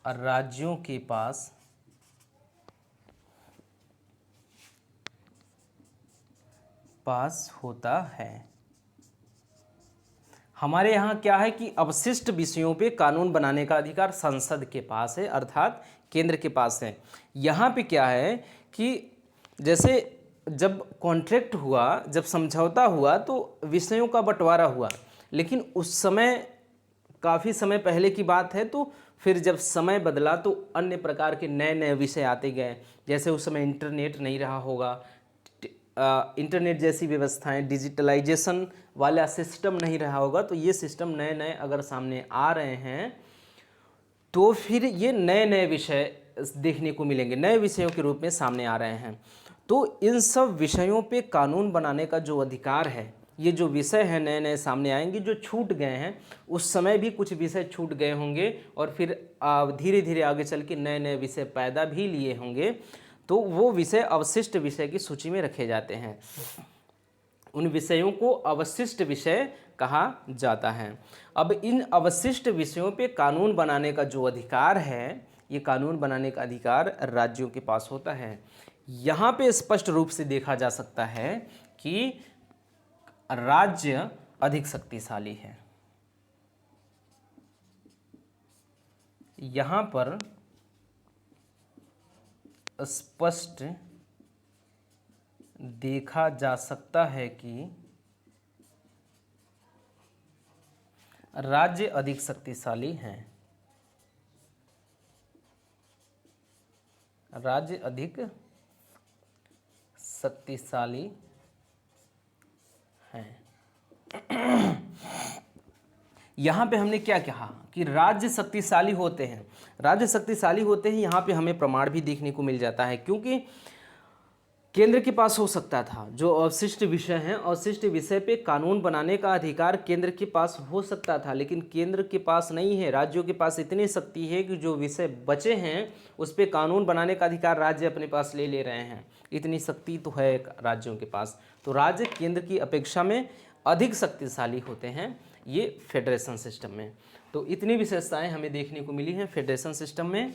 राज्यों के पास होता है। हमारे यहाँ क्या है कि अवशिष्ट विषयों पे कानून बनाने का अधिकार संसद के पास है, अर्थात केंद्र के पास है। यहाँ पे क्या है कि जैसे जब कॉन्ट्रैक्ट हुआ, जब समझौता हुआ तो विषयों का बंटवारा हुआ, लेकिन उस समय काफ़ी समय पहले की बात है, तो फिर जब समय बदला तो अन्य प्रकार के नए नए विषय आते गए। जैसे उस समय इंटरनेट नहीं रहा होगा, इंटरनेट जैसी व्यवस्थाएं, डिजिटलाइजेशन वाला सिस्टम नहीं रहा होगा, तो ये सिस्टम नए नए अगर सामने आ रहे हैं तो फिर ये नए नए विषय देखने को मिलेंगे, नए विषयों के रूप में सामने आ रहे हैं। तो इन सब विषयों पे कानून बनाने का जो अधिकार है, ये जो विषय हैं नए नए सामने आएंगे, जो छूट गए हैं, उस समय भी कुछ विषय छूट गए होंगे और फिर धीरे धीरे आगे चल के नए नए विषय पैदा भी लिए होंगे, तो वो विषय अवशिष्ट विषय की सूची में रखे जाते हैं। उन विषयों को अवशिष्ट विषय कहा जाता है। अब इन अवशिष्ट विषयों पे कानून बनाने का जो अधिकार है, ये कानून बनाने का अधिकार राज्यों के पास होता है। यहाँ पे स्पष्ट रूप से देखा जा सकता है कि राज्य अधिक शक्तिशाली है। यहाँ पर स्पष्ट देखा जा सकता है कि राज्य अधिक शक्तिशाली हैं। राज्य अधिक शक्तिशाली हैं। यहाँ पे हमने क्या कहा कि राज्य शक्तिशाली होते हैं, राज्य शक्तिशाली होते हैं, यहाँ पे हमें प्रमाण भी देखने को मिल जाता है, क्योंकि केंद्र के पास हो सकता था जो अवशिष्ट विषय हैं, अवशिष्ट विषय पे कानून बनाने का अधिकार केंद्र के पास हो सकता था, लेकिन केंद्र के पास नहीं है। राज्यों के पास इतनी शक्ति है कि जो विषय बचे हैं उस पे कानून बनाने का अधिकार राज्य अपने पास ले ले रहे हैं, इतनी शक्ति तो है राज्यों के पास। तो राज्य केंद्र की अपेक्षा में अधिक शक्तिशाली होते हैं ये फेडरेशन सिस्टम में। तो इतनी विशेषताएँ हमें देखने को मिली हैं फेडरेशन सिस्टम में,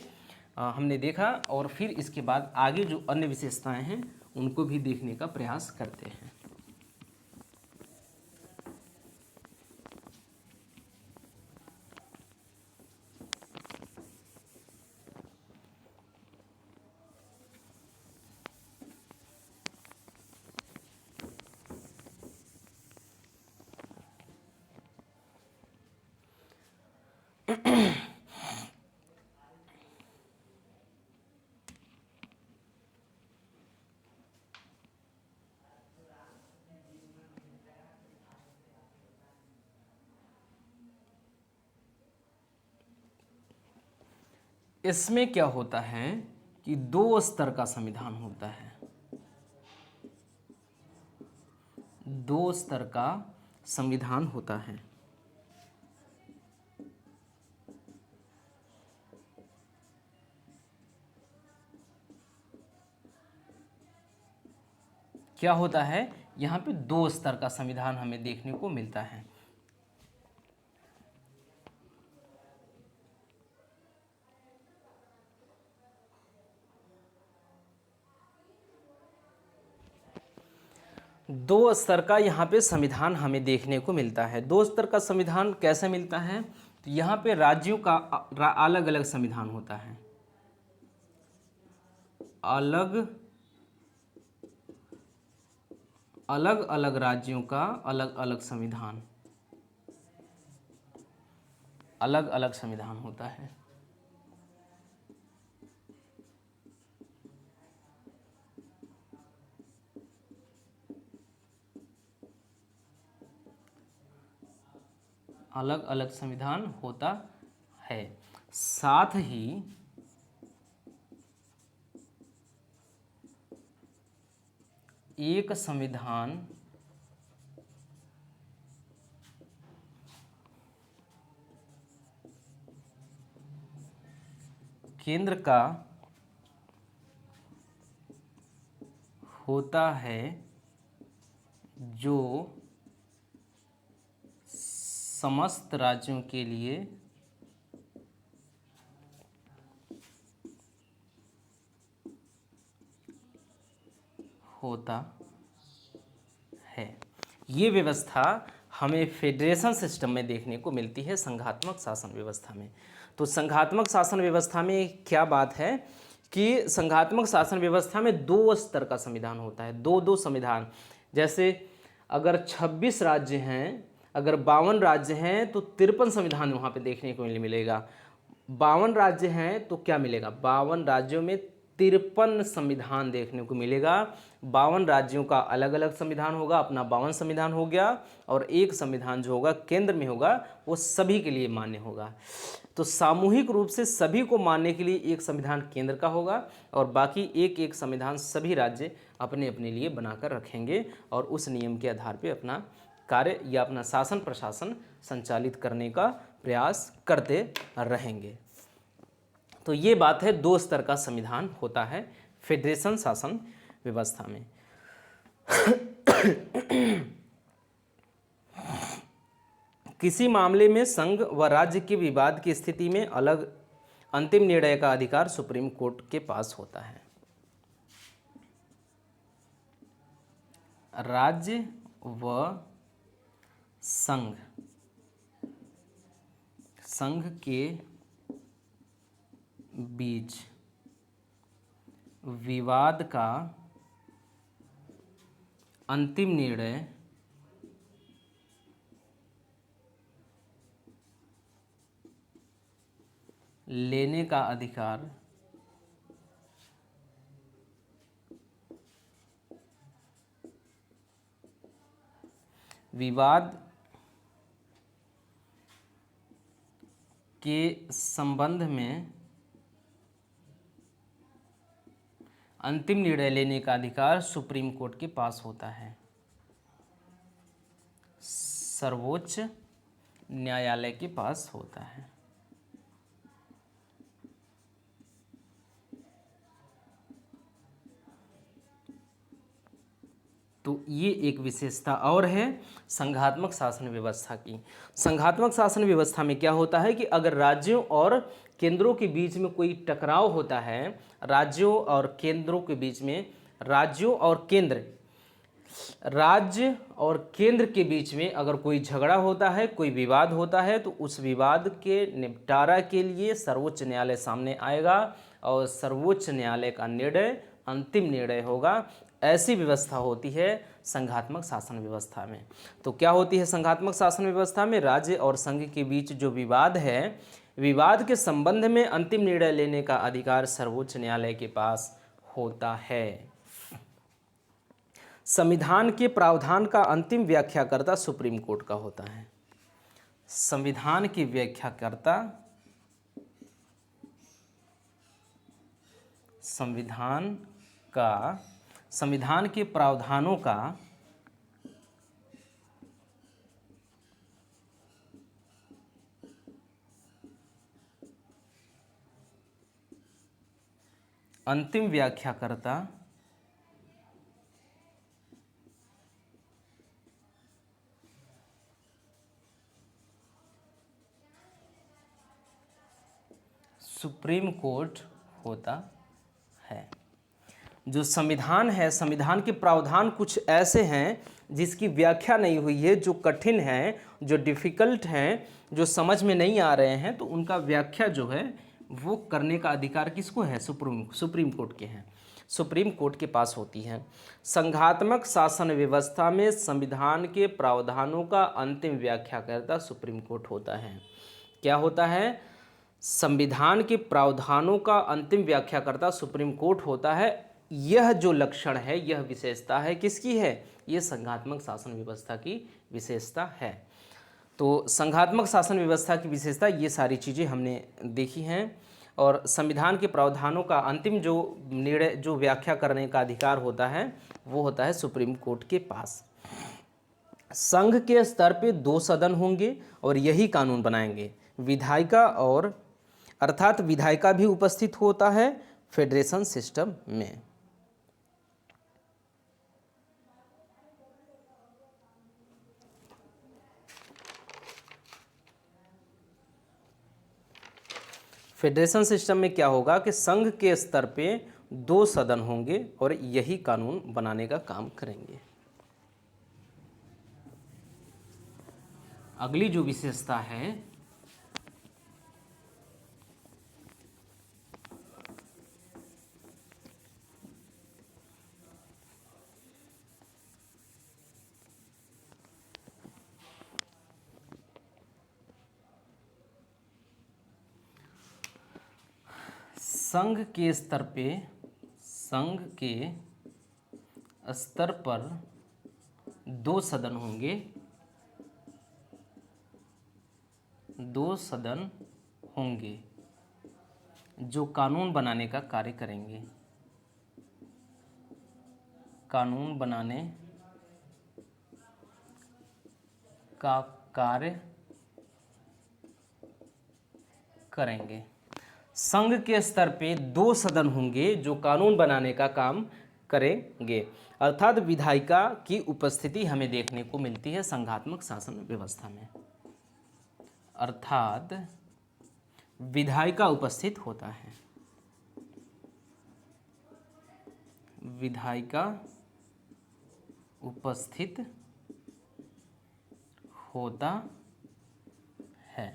हमने देखा, और फिर इसके बाद आगे जो अन्य विशेषताएं हैं उनको भी देखने का प्रयास करते हैं। इसमें क्या होता है कि 2 स्तर का संविधान होता है, 2 स्तर का संविधान होता है। क्या होता है यहाँ पे 2 स्तर का संविधान हमें देखने को मिलता है। दो स्तर का यहाँ पे संविधान हमें देखने को मिलता है। 2 स्तर का संविधान कैसे मिलता है, तो यहाँ पे राज्यों का अलग अलग संविधान होता है, अलग अलग अलग राज्यों का अलग अलग संविधान, अलग अलग संविधान होता है। अलग अलग संविधान होता है। साथ ही एक संविधान केंद्र का होता है जो समस्त राज्यों के लिए होता है। ये व्यवस्था हमें फेडरेशन सिस्टम में देखने को मिलती है, संघात्मक शासन व्यवस्था में। तो संघात्मक शासन व्यवस्था में क्या बात है कि संघात्मक शासन व्यवस्था में 2 स्तर का संविधान होता है, 2 संविधान। जैसे अगर 26 राज्य हैं, अगर 52 राज्य हैं तो 53 संविधान वहाँ पे देखने को मिलेगा। 52 राज्य हैं तो क्या मिलेगा, 52 राज्यों में 53 संविधान देखने को मिलेगा। 52 राज्यों का अलग अलग संविधान होगा, अपना 52 संविधान हो गया, और एक संविधान जो होगा केंद्र में होगा वो सभी के लिए मान्य होगा। तो सामूहिक रूप से सभी को मानने के लिए एक संविधान केंद्र का होगा, और बाकी एक एक संविधान सभी राज्य अपने अपने लिए बनाकर रखेंगे, और उस नियम के आधार पर अपना कार्य या अपना शासन प्रशासन संचालित करने का प्रयास करते रहेंगे। तो ये बात है, 2 स्तर का संविधान होता है फेडरेशन शासन व्यवस्था में। किसी मामले में संघ व राज्य के विवाद की स्थिति में अलग अंतिम निर्णय का अधिकार सुप्रीम कोर्ट के पास होता है। राज्य व संघ के बीच विवाद का अंतिम निर्णय लेने का अधिकार विवाद के संबंध में अंतिम निर्णय लेने का अधिकार सुप्रीम कोर्ट के पास होता है, सर्वोच्च न्यायालय के पास होता है। तो ये एक विशेषता और है संघात्मक शासन व्यवस्था की। संघात्मक शासन व्यवस्था में क्या होता है कि अगर राज्यों और केंद्रों के बीच में कोई टकराव होता है, राज्यों और केंद्रों के बीच में, राज्यों और केंद्र, राज्य और केंद्र के बीच में अगर कोई झगड़ा होता है, कोई विवाद होता है, तो उस विवाद के निपटारा के लिए सर्वोच्च न्यायालय सामने आएगा और सर्वोच्च न्यायालय का निर्णय अंतिम निर्णय होगा। ऐसी व्यवस्था होती है संघात्मक शासन व्यवस्था में। तो क्या होती है संघात्मक शासन व्यवस्था में? राज्य और संघ के बीच जो विवाद है, विवाद के संबंध में अंतिम निर्णय लेने का अधिकार सर्वोच्च न्यायालय के पास होता है। संविधान के प्रावधान का अंतिम व्याख्याकर्ता सुप्रीम कोर्ट का होता है। संविधान की व्याख्याकर्ता संविधान के प्रावधानों का अंतिम व्याख्याकर्ता सुप्रीम कोर्ट होता है। जो संविधान है, संविधान के प्रावधान कुछ ऐसे हैं जिसकी व्याख्या नहीं हुई है, जो कठिन हैं, जो डिफ़िकल्ट हैं, जो समझ में नहीं आ रहे हैं, तो उनका व्याख्या जो है वो करने का अधिकार किसको है? सुप्रीम कोर्ट के हैं, सुप्रीम कोर्ट के पास होती है। संघात्मक शासन व्यवस्था में संविधान के प्रावधानों का अंतिम व्याख्याकर्ता सुप्रीम कोर्ट होता है। क्या होता है? संविधान के प्रावधानों का अंतिम व्याख्याकर्ता सुप्रीम कोर्ट होता है। यह जो लक्षण है, यह विशेषता है, किसकी है? यह संघात्मक शासन व्यवस्था की विशेषता है। तो संघात्मक शासन व्यवस्था की विशेषता, ये सारी चीज़ें हमने देखी हैं। और संविधान के प्रावधानों का अंतिम जो निर्णय, जो व्याख्या करने का अधिकार होता है, वो होता है सुप्रीम कोर्ट के पास। संघ के स्तर पे 2 सदन होंगे और यही कानून बनाएंगे। विधायिका और अर्थात विधायिका भी उपस्थित होता है फेडरेशन सिस्टम में। फेडरेशन सिस्टम में क्या होगा कि संघ के स्तर पे 2 सदन होंगे और यही कानून बनाने का काम करेंगे। अगली जो विशेषता है, संघ के स्तर पर 2 सदन होंगे, 2 सदन होंगे जो कानून बनाने का कार्य करेंगे, कानून बनाने का कार्य करेंगे। संघ के स्तर पे 2 सदन होंगे जो कानून बनाने का काम करेंगे। अर्थात विधायिका की उपस्थिति हमें देखने को मिलती है संघात्मक शासन व्यवस्था में। अर्थात विधायिका उपस्थित होता है, विधायिका उपस्थित होता है।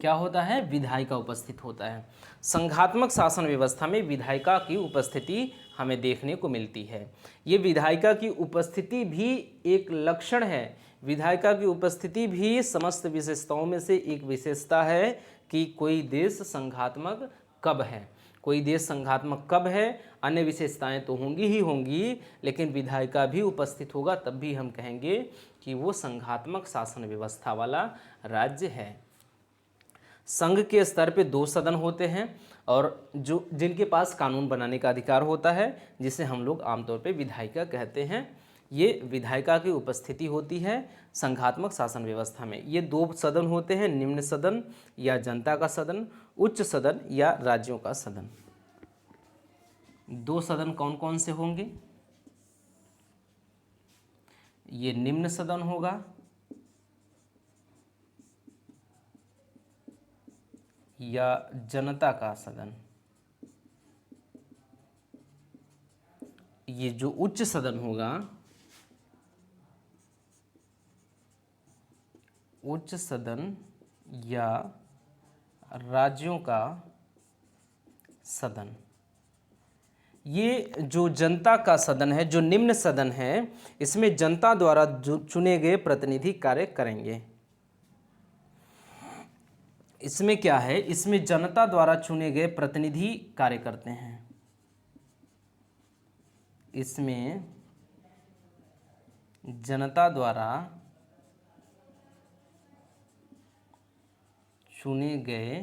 क्या होता है? विधायिका उपस्थित होता है। संघात्मक शासन व्यवस्था में विधायिका की उपस्थिति हमें देखने को मिलती है। ये विधायिका की उपस्थिति भी एक लक्षण है। विधायिका की उपस्थिति भी समस्त विशेषताओं में से एक विशेषता है कि कोई देश संघात्मक कब है, कोई देश संघात्मक कब है। अन्य विशेषताएं तो होंगी ही होंगी, लेकिन विधायिका भी उपस्थित होगा, तब भी हम कहेंगे कि वो संघात्मक शासन व्यवस्था वाला राज्य है। संघ के स्तर पे 2 सदन होते हैं और जो जिनके पास कानून बनाने का अधिकार होता है, जिसे हम लोग आमतौर पे विधायिका कहते हैं। ये विधायिका की उपस्थिति होती है संघात्मक शासन व्यवस्था में। ये 2 सदन होते हैं, निम्न सदन या जनता का सदन, उच्च सदन या राज्यों का सदन। 2 सदन कौन कौन से होंगे? ये निम्न सदन होगा या जनता का सदन। ये जो उच्च सदन होगा, उच्च सदन या राज्यों का सदन। ये जो जनता का सदन है, जो निम्न सदन है, इसमें जनता द्वारा चुने गए प्रतिनिधि कार्य करेंगे। इसमें क्या है? इसमें जनता द्वारा चुने गए प्रतिनिधि कार्य करते हैं। इसमें जनता द्वारा चुने गए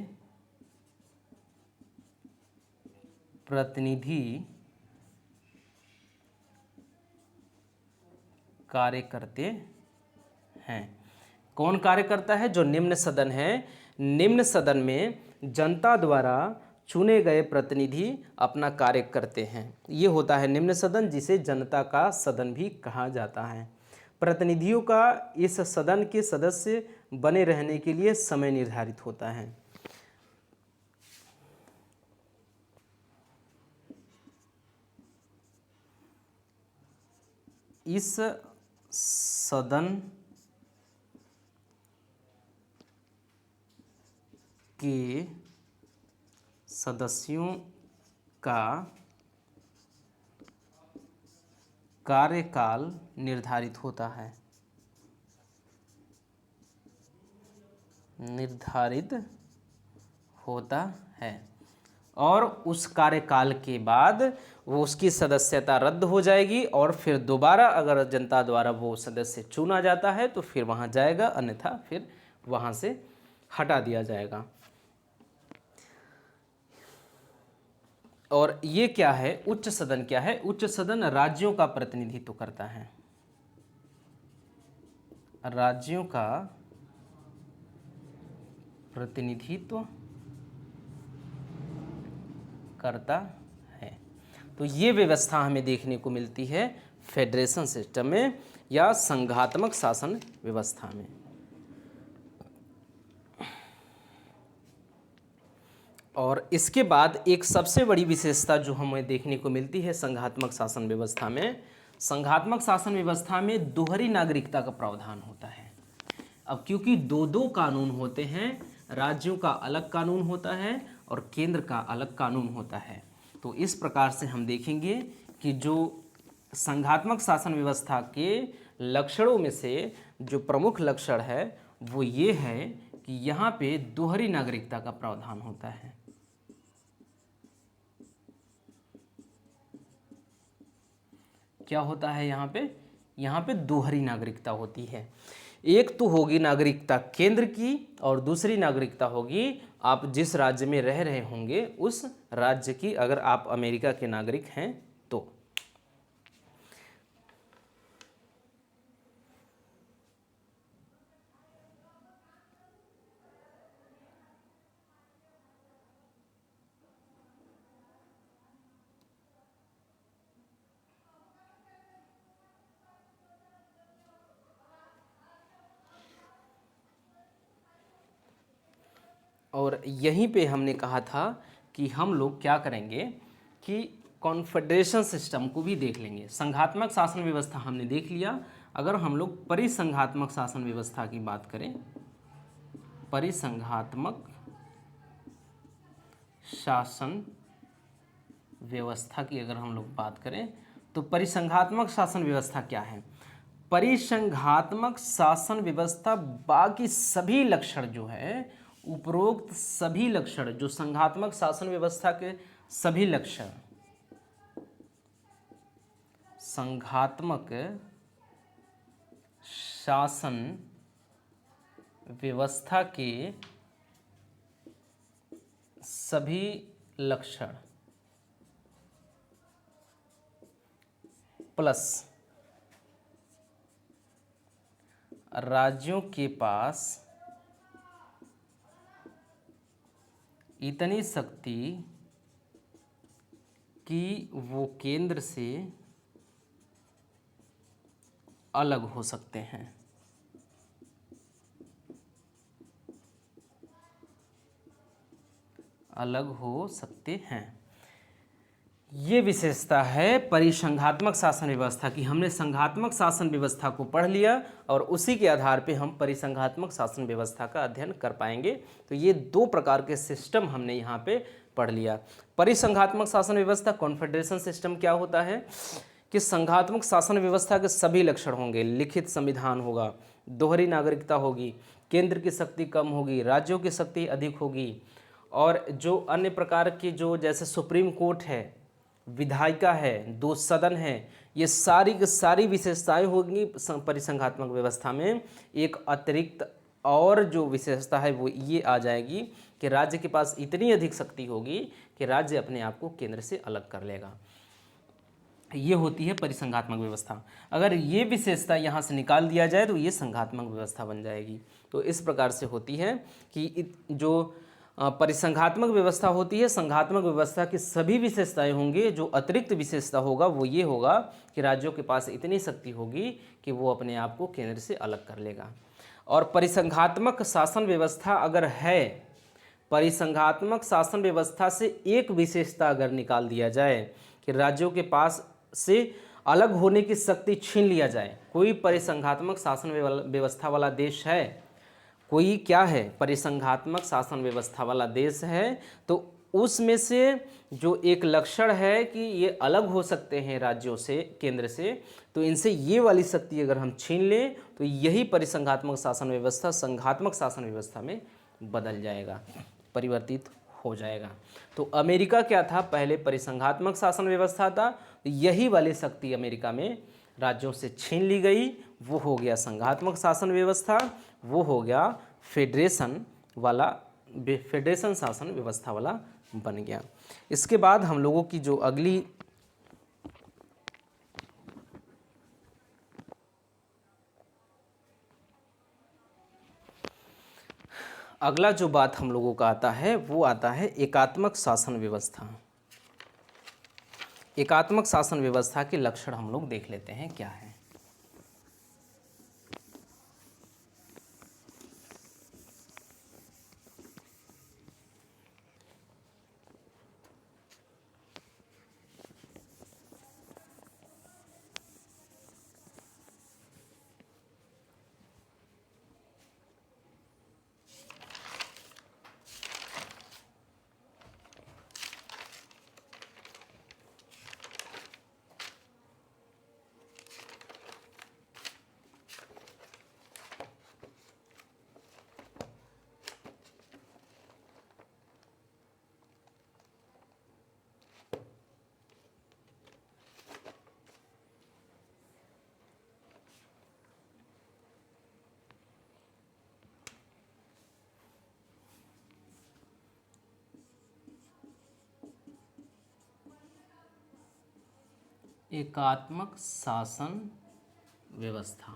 प्रतिनिधि कार्य करते हैं। कौन कार्य करता है? जो निम्न सदन है। निम्न सदन में जनता द्वारा चुने गए प्रतिनिधि अपना कार्य करते हैं। ये होता है निम्न सदन, जिसे जनता का सदन भी कहा जाता है। प्रतिनिधियों का इस सदन के सदस्य बने रहने के लिए समय निर्धारित होता है। इस सदन के सदस्यों का कार्यकाल निर्धारित होता है। निर्धारित होता है और उस कार्यकाल के बाद वो उसकी सदस्यता रद्द हो जाएगी और फिर दोबारा अगर जनता द्वारा वो सदस्य चुना जाता है तो फिर वहाँ जाएगा, अन्यथा फिर वहाँ से हटा दिया जाएगा। और ये क्या है? उच्च सदन क्या है? उच्च सदन राज्यों का प्रतिनिधित्व करता है। राज्यों का प्रतिनिधित्व करता है। तो ये व्यवस्था हमें देखने को मिलती है फेडरेशन सिस्टम में या संघात्मक शासन व्यवस्था में। और इसके बाद एक सबसे बड़ी विशेषता जो हमें देखने को मिलती है संघात्मक शासन व्यवस्था में, संघात्मक शासन व्यवस्था में दोहरी नागरिकता का प्रावधान होता है। अब क्योंकि 2 कानून होते हैं, राज्यों का अलग कानून होता है और केंद्र का अलग कानून होता है, तो इस प्रकार से हम देखेंगे कि जो संघात्मक शासन व्यवस्था के लक्षणों में से जो प्रमुख लक्षण है वो ये है कि यहाँ पे दोहरी नागरिकता का प्रावधान होता है। क्या होता है यहाँ पे? यहाँ पे दोहरी नागरिकता होती है। एक तो होगी नागरिकता केंद्र की और दूसरी नागरिकता होगी आप जिस राज्य में रह रहे होंगे उस राज्य की, अगर आप अमेरिका के नागरिक हैं तो। और यहीं पे हमने कहा था कि हम लोग क्या करेंगे कि कॉन्फेडरेशन सिस्टम को भी देख लेंगे। संघात्मक शासन व्यवस्था हमने देख लिया। अगर हम लोग परिसंघात्मक शासन व्यवस्था की बात करें, परिसंघात्मक शासन व्यवस्था की अगर हम लोग बात करें तो परिसंघात्मक शासन व्यवस्था क्या है? परिसंघात्मक शासन व्यवस्था बाकी सभी लक्षण जो है, उपरोक्त सभी लक्षण जो संघात्मक शासन व्यवस्था के सभी लक्षण, संघात्मक शासन व्यवस्था के सभी लक्षण प्लस राज्यों के पास इतनी शक्ति कि वो केंद्र से अलग हो सकते हैं। अलग हो सकते हैं, ये विशेषता है परिसंघात्मक शासन व्यवस्था की। हमने संघात्मक शासन व्यवस्था को पढ़ लिया और उसी के आधार पे हम परिसंघात्मक शासन व्यवस्था का अध्ययन कर पाएंगे। तो ये दो प्रकार के सिस्टम हमने यहाँ पे पढ़ लिया। परिसंघात्मक शासन व्यवस्था, कॉन्फेडरेशन सिस्टम क्या होता है कि संघात्मक शासन व्यवस्था के सभी लक्षण होंगे। लिखित संविधान होगा, दोहरी नागरिकता होगी, केंद्र की शक्ति कम होगी, राज्यों की शक्ति अधिक होगी, और जो अन्य प्रकार के जो जैसे सुप्रीम कोर्ट है, विधायिका है, दो सदन है, ये सारी की सारी विशेषताएं होंगी परिसंघात्मक व्यवस्था में। एक अतिरिक्त और जो विशेषता है वो ये आ जाएगी कि राज्य के पास इतनी अधिक शक्ति होगी कि राज्य अपने आप को केंद्र से अलग कर लेगा। ये होती है परिसंघात्मक व्यवस्था। अगर ये विशेषता यहाँ से निकाल दिया जाए तो ये संघात्मक व्यवस्था बन जाएगी। तो इस प्रकार से होती है कि जो परिसंघात्मक व्यवस्था होती है, संघात्मक व्यवस्था की सभी विशेषताएं होंगी। जो अतिरिक्त विशेषता होगा वो ये होगा कि राज्यों के पास इतनी शक्ति होगी कि वो अपने आप को केंद्र से अलग कर लेगा। और परिसंघात्मक शासन व्यवस्था अगर है, परिसंघात्मक शासन व्यवस्था से एक विशेषता अगर निकाल दिया जाए कि राज्यों के पास से अलग होने की शक्ति छीन लिया जाए, कोई परिसंघात्मक शासन व्यवस्था वाला देश है, कोई क्या है परिसंघात्मक शासन व्यवस्था वाला देश है, तो उसमें से जो एक लक्षण है कि ये अलग हो सकते हैं राज्यों से, केंद्र से, तो इनसे ये वाली शक्ति अगर हम छीन लें तो यही परिसंघात्मक शासन व्यवस्था संघात्मक शासन व्यवस्था में बदल जाएगा, परिवर्तित हो जाएगा। तो अमेरिका क्या था, पहले परिसंघात्मक शासन व्यवस्था था, यही वाली शक्ति अमेरिका में राज्यों से छीन ली गई, वो हो गया संघात्मक शासन व्यवस्था, वो हो गया फेडरेशन शासन व्यवस्था वाला बन गया। इसके बाद हम लोगों की जो अगला जो बात हम लोगों का आता है वो आता है एकात्मक शासन व्यवस्था। एकात्मक शासन व्यवस्था के लक्षण हम लोग देख लेते हैं क्या है। एकात्मक शासन व्यवस्था।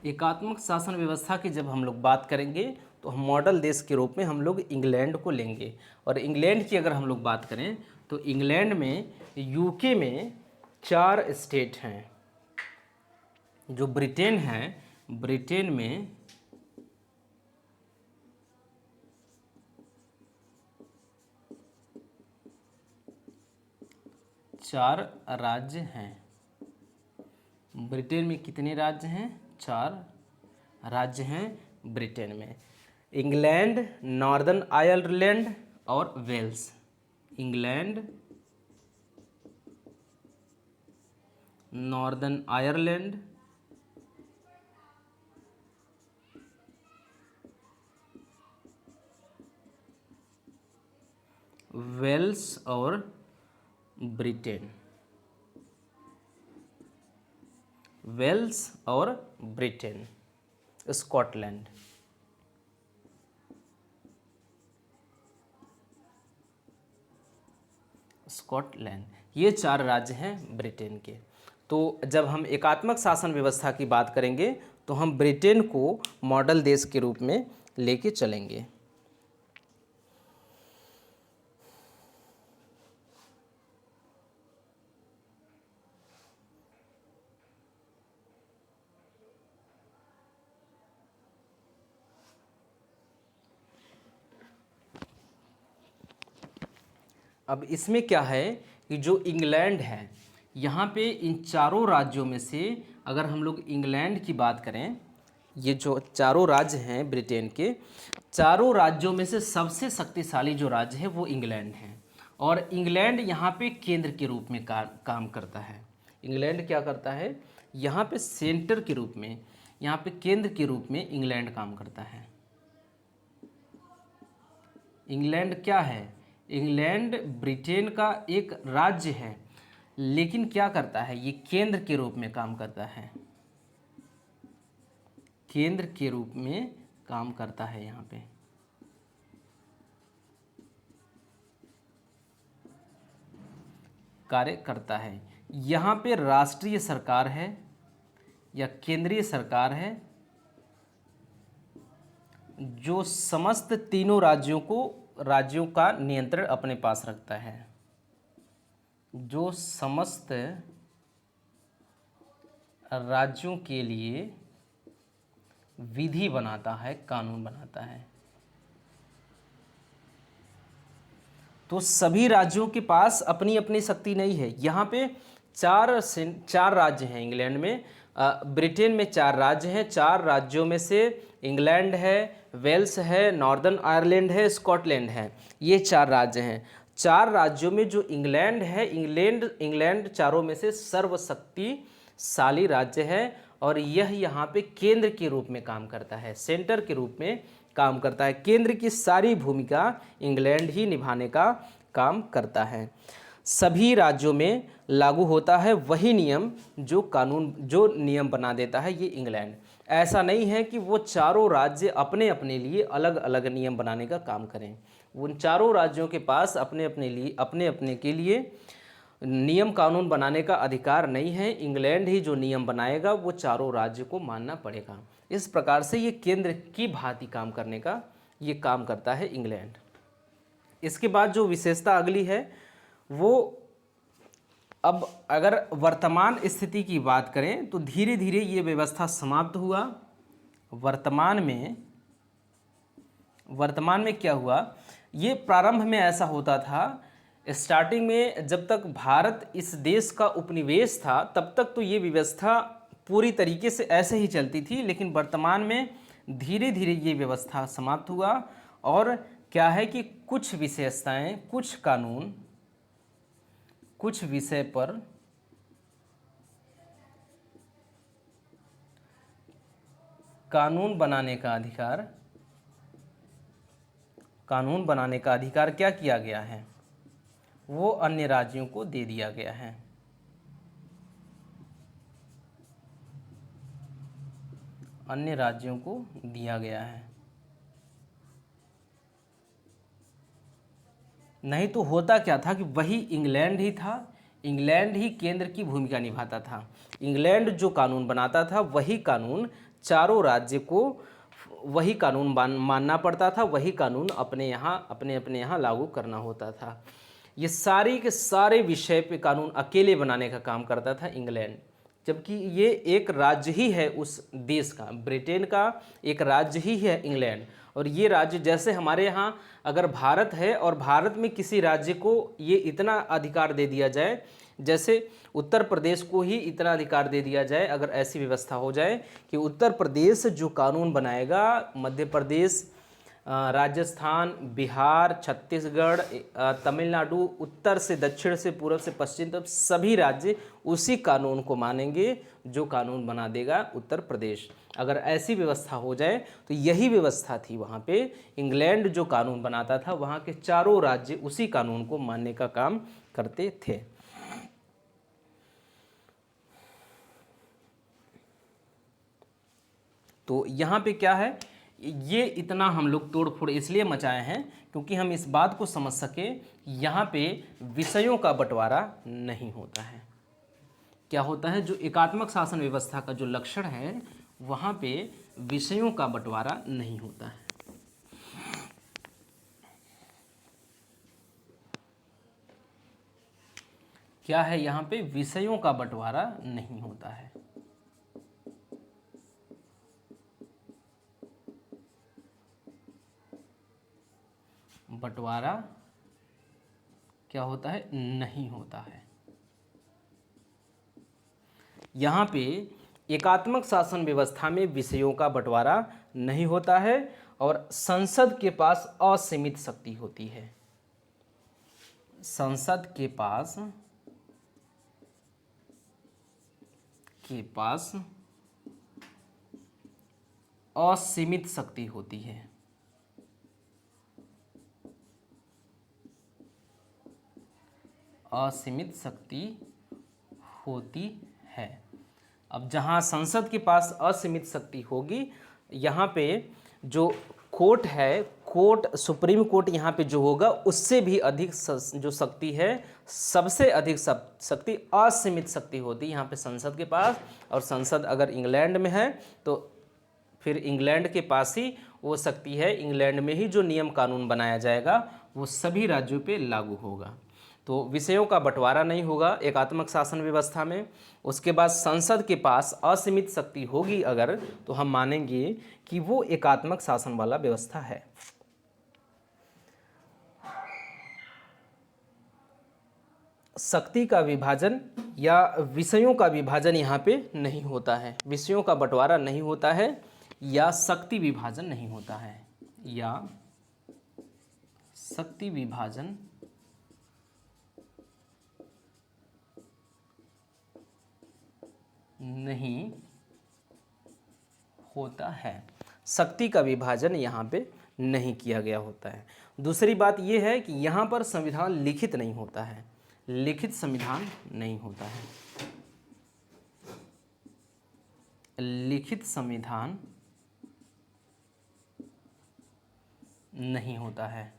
एकात्मक शासन व्यवस्था की जब हम लोग बात करेंगे तो हम मॉडल देश के रूप में हम लोग इंग्लैंड को लेंगे। और इंग्लैंड की अगर हम लोग बात करें तो इंग्लैंड में, यूके में 4 स्टेट हैं। जो ब्रिटेन है, ब्रिटेन में 4 राज्य हैं। ब्रिटेन में कितने राज्य हैं? 4 राज्य हैं ब्रिटेन में। इंग्लैंड, नॉर्दर्न आयरलैंड और Wales. England, Northern Ireland, Wales और ब्रिटेन। वेल्स और ब्रिटेन, स्कॉटलैंड। स्कॉटलैंड, ये 4 राज्य हैं ब्रिटेन के। तो जब हम एकात्मक शासन व्यवस्था की बात करेंगे तो हम ब्रिटेन को मॉडल देश के रूप में लेके चलेंगे। अब इसमें क्या है कि जो इंग्लैंड है, यहाँ पे इन चारों राज्यों में से अगर हम लोग इंग्लैंड की बात करें, ये जो चारों राज्य हैं ब्रिटेन के, चारों राज्यों में से सबसे शक्तिशाली जो राज्य है वो इंग्लैंड है। और इंग्लैंड यहाँ पे केंद्र के रूप में काम करता है। इंग्लैंड क्या करता है, यहाँ पे सेंटर के रूप में, यहाँ पे केंद्र के रूप में इंग्लैंड काम करता है। इंग्लैंड क्या है, इंग्लैंड ब्रिटेन का एक राज्य है, लेकिन क्या करता है, ये केंद्र के रूप में काम करता है, केंद्र के रूप में काम करता है, यहाँ पे कार्य करता है। यहाँ पे राष्ट्रीय सरकार है या केंद्रीय सरकार है जो समस्त तीनों राज्यों का नियंत्रण अपने पास रखता है, जो समस्त राज्यों के लिए विधि बनाता है, कानून बनाता है। तो सभी राज्यों के पास अपनी अपनी शक्ति नहीं है। यहाँ पे चार राज्य हैं इंग्लैंड में, ब्रिटेन में 4 राज्य हैं। 4 राज्यों में से इंग्लैंड है, वेल्स है, नॉर्दर्न आयरलैंड है, स्कॉटलैंड है, ये 4 राज्य हैं। 4 राज्यों में जो इंग्लैंड है, इंग्लैंड चारों में से सर्वशक्तिशाली राज्य है और यह यहाँ पे केंद्र के रूप में काम करता है, सेंटर के रूप में काम करता है। केंद्र की सारी भूमिका इंग्लैंड ही निभाने का काम करता है। सभी राज्यों में लागू होता है वही नियम जो नियम बना देता है ये इंग्लैंड। ऐसा नहीं है कि वो चारों राज्य अपने अपने लिए अलग अलग नियम बनाने का काम करें। उन चारों राज्यों के पास अपने अपने के लिए नियम कानून बनाने का अधिकार नहीं है। इंग्लैंड ही जो नियम बनाएगा वो चारों राज्य को मानना पड़ेगा। इस प्रकार से ये केंद्र की भांति काम करने का ये काम करता है इंग्लैंड। इसके बाद जो विशेषता अगली है वो, अब अगर वर्तमान स्थिति की बात करें तो धीरे धीरे ये व्यवस्था समाप्त हुआ। वर्तमान में क्या हुआ, ये प्रारंभ में ऐसा होता था, स्टार्टिंग में जब तक भारत इस देश का उपनिवेश था तब तक तो ये व्यवस्था पूरी तरीके से ऐसे ही चलती थी, लेकिन वर्तमान में धीरे धीरे ये व्यवस्था समाप्त हुआ। और क्या है कि कुछ विशेषताएं, कुछ कानून, कुछ विषय पर कानून बनाने का अधिकार क्या किया गया है, वो अन्य राज्यों को दे दिया गया है। अन्य राज्यों को दिया गया है। नहीं तो होता क्या था कि वही इंग्लैंड ही था, इंग्लैंड ही केंद्र की भूमिका निभाता था। इंग्लैंड जो कानून बनाता था वही कानून चारों राज्य को वही कानून मानना पड़ता था, वही कानून अपने यहाँ लागू करना होता था। ये सारे के सारे विषय पे कानून अकेले बनाने का काम करता था इंग्लैंड, जबकि ये एक राज्य ही है उस देश का, ब्रिटेन का एक राज्य ही है इंग्लैंड। और ये राज्य जैसे हमारे यहाँ अगर भारत है और भारत में किसी राज्य को ये इतना अधिकार दे दिया जाए, जैसे उत्तर प्रदेश को ही इतना अधिकार दे दिया जाए, अगर ऐसी व्यवस्था हो जाए कि उत्तर प्रदेश जो कानून बनाएगा, मध्य प्रदेश, राजस्थान, बिहार, छत्तीसगढ़, तमिलनाडु, उत्तर से दक्षिण से पूर्व से पश्चिम तक सभी राज्य उसी कानून को मानेंगे जो कानून बना देगा उत्तर प्रदेश। अगर ऐसी व्यवस्था हो जाए तो यही व्यवस्था थी वहाँ पे। इंग्लैंड जो कानून बनाता था वहाँ के चारों राज्य उसी कानून को मानने का काम करते थे। तो यहाँ पे क्या है, ये इतना हम लोग तोड़ फोड़ इसलिए मचाए हैं क्योंकि हम इस बात को समझ सके यहाँ पे विषयों का बंटवारा नहीं होता है। क्या होता है, जो एकात्मक शासन व्यवस्था का जो लक्षण है वहाँ पे विषयों का बंटवारा नहीं होता है। क्या है, यहाँ पे विषयों का बंटवारा नहीं होता है। बंटवारा क्या होता है, नहीं होता है। यहाँ पे एकात्मक शासन व्यवस्था में विषयों का बंटवारा नहीं होता है और संसद के पास असीमित शक्ति होती है। संसद के पास असीमित शक्ति होती है। असीमित शक्ति होती है। अब जहाँ संसद के पास असीमित शक्ति होगी, यहाँ पे जो कोर्ट है, कोर्ट सुप्रीम कोर्ट यहाँ पे जो होगा उससे भी अधिक जो शक्ति है, सबसे अधिक शक्ति असीमित शक्ति होती है यहाँ पे संसद के पास। और संसद अगर इंग्लैंड में है तो फिर इंग्लैंड के पास ही वो शक्ति है, इंग्लैंड में ही जो नियम कानून बनाया जाएगा वो सभी राज्यों पे लागू होगा। तो विषयों का बंटवारा नहीं होगा एकात्मक शासन व्यवस्था में। उसके बाद संसद के पास असीमित शक्ति होगी अगर, तो हम मानेंगे कि वो एकात्मक शासन वाला व्यवस्था है। शक्ति का विभाजन या विषयों का विभाजन यहाँ पे नहीं होता है। विषयों का बंटवारा नहीं होता है या शक्ति विभाजन नहीं होता है, या शक्ति विभाजन नहीं होता है। शक्ति का विभाजन यहाँ पे नहीं किया गया होता है। दूसरी बात यह है कि यहाँ पर संविधान लिखित नहीं होता है, लिखित संविधान नहीं होता है। लिखित संविधान नहीं होता है।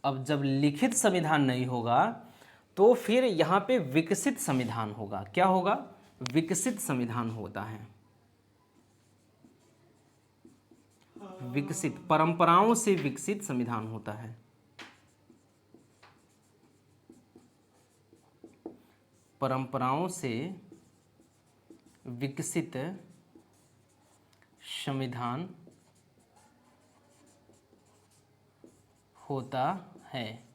अब जब लिखित संविधान नहीं होगा तो फिर यहाँ पे विकसित संविधान होगा। क्या होगा, विकसित संविधान होता है। विकसित, परंपराओं से विकसित संविधान होता है। परंपराओं से विकसित संविधान होता है।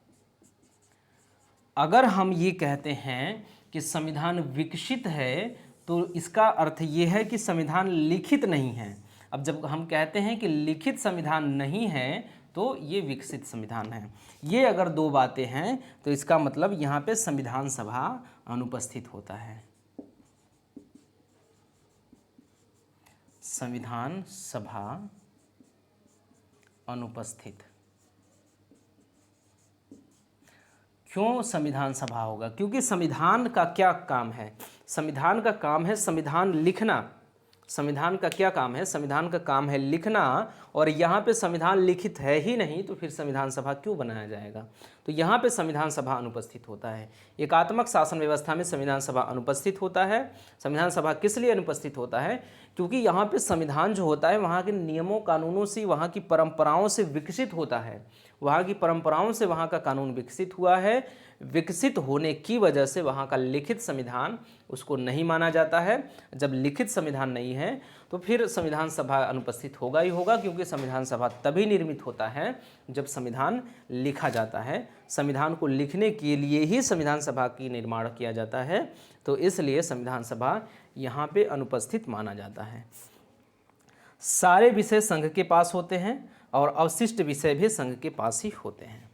अगर हम ये कहते हैं कि संविधान विकसित है तो इसका अर्थ ये है कि संविधान लिखित नहीं है। अब जब हम कहते हैं कि लिखित संविधान नहीं है तो ये विकसित संविधान है। ये अगर दो बातें हैं तो इसका मतलब यहाँ पे संविधान सभा अनुपस्थित होता है। संविधान सभा अनुपस्थित। क्यों संविधान सभा होगा? क्योंकि संविधान का क्या काम है? संविधान का काम है संविधान लिखना। संविधान का क्या काम है? संविधान का काम है लिखना। और यहाँ पे संविधान लिखित है ही नहीं तो फिर संविधान सभा क्यों बनाया जाएगा? तो यहाँ पे संविधान सभा अनुपस्थित होता है। एकात्मक शासन व्यवस्था में संविधान सभा अनुपस्थित होता है। संविधान सभा किस लिए अनुपस्थित होता है? क्योंकि यहाँ पे संविधान जो होता है वहाँ के नियमों कानूनों से, वहाँ की परंपराओं से विकसित होता है। वहाँ की परंपराओं से वहाँ का कानून विकसित हुआ है। विकसित होने की वजह से वहाँ का लिखित संविधान उसको नहीं माना जाता है। जब लिखित संविधान नहीं है तो फिर संविधान सभा अनुपस्थित होगा ही होगा, क्योंकि संविधान सभा तभी निर्मित होता है जब संविधान लिखा जाता है। संविधान को लिखने के लिए ही संविधान सभा की निर्माण किया जाता है। तो इसलिए संविधान सभा यहाँ पे अनुपस्थित माना जाता है। सारे विषय संघ के पास होते हैं और अवशिष्ट विषय भी संघ के पास ही होते हैं।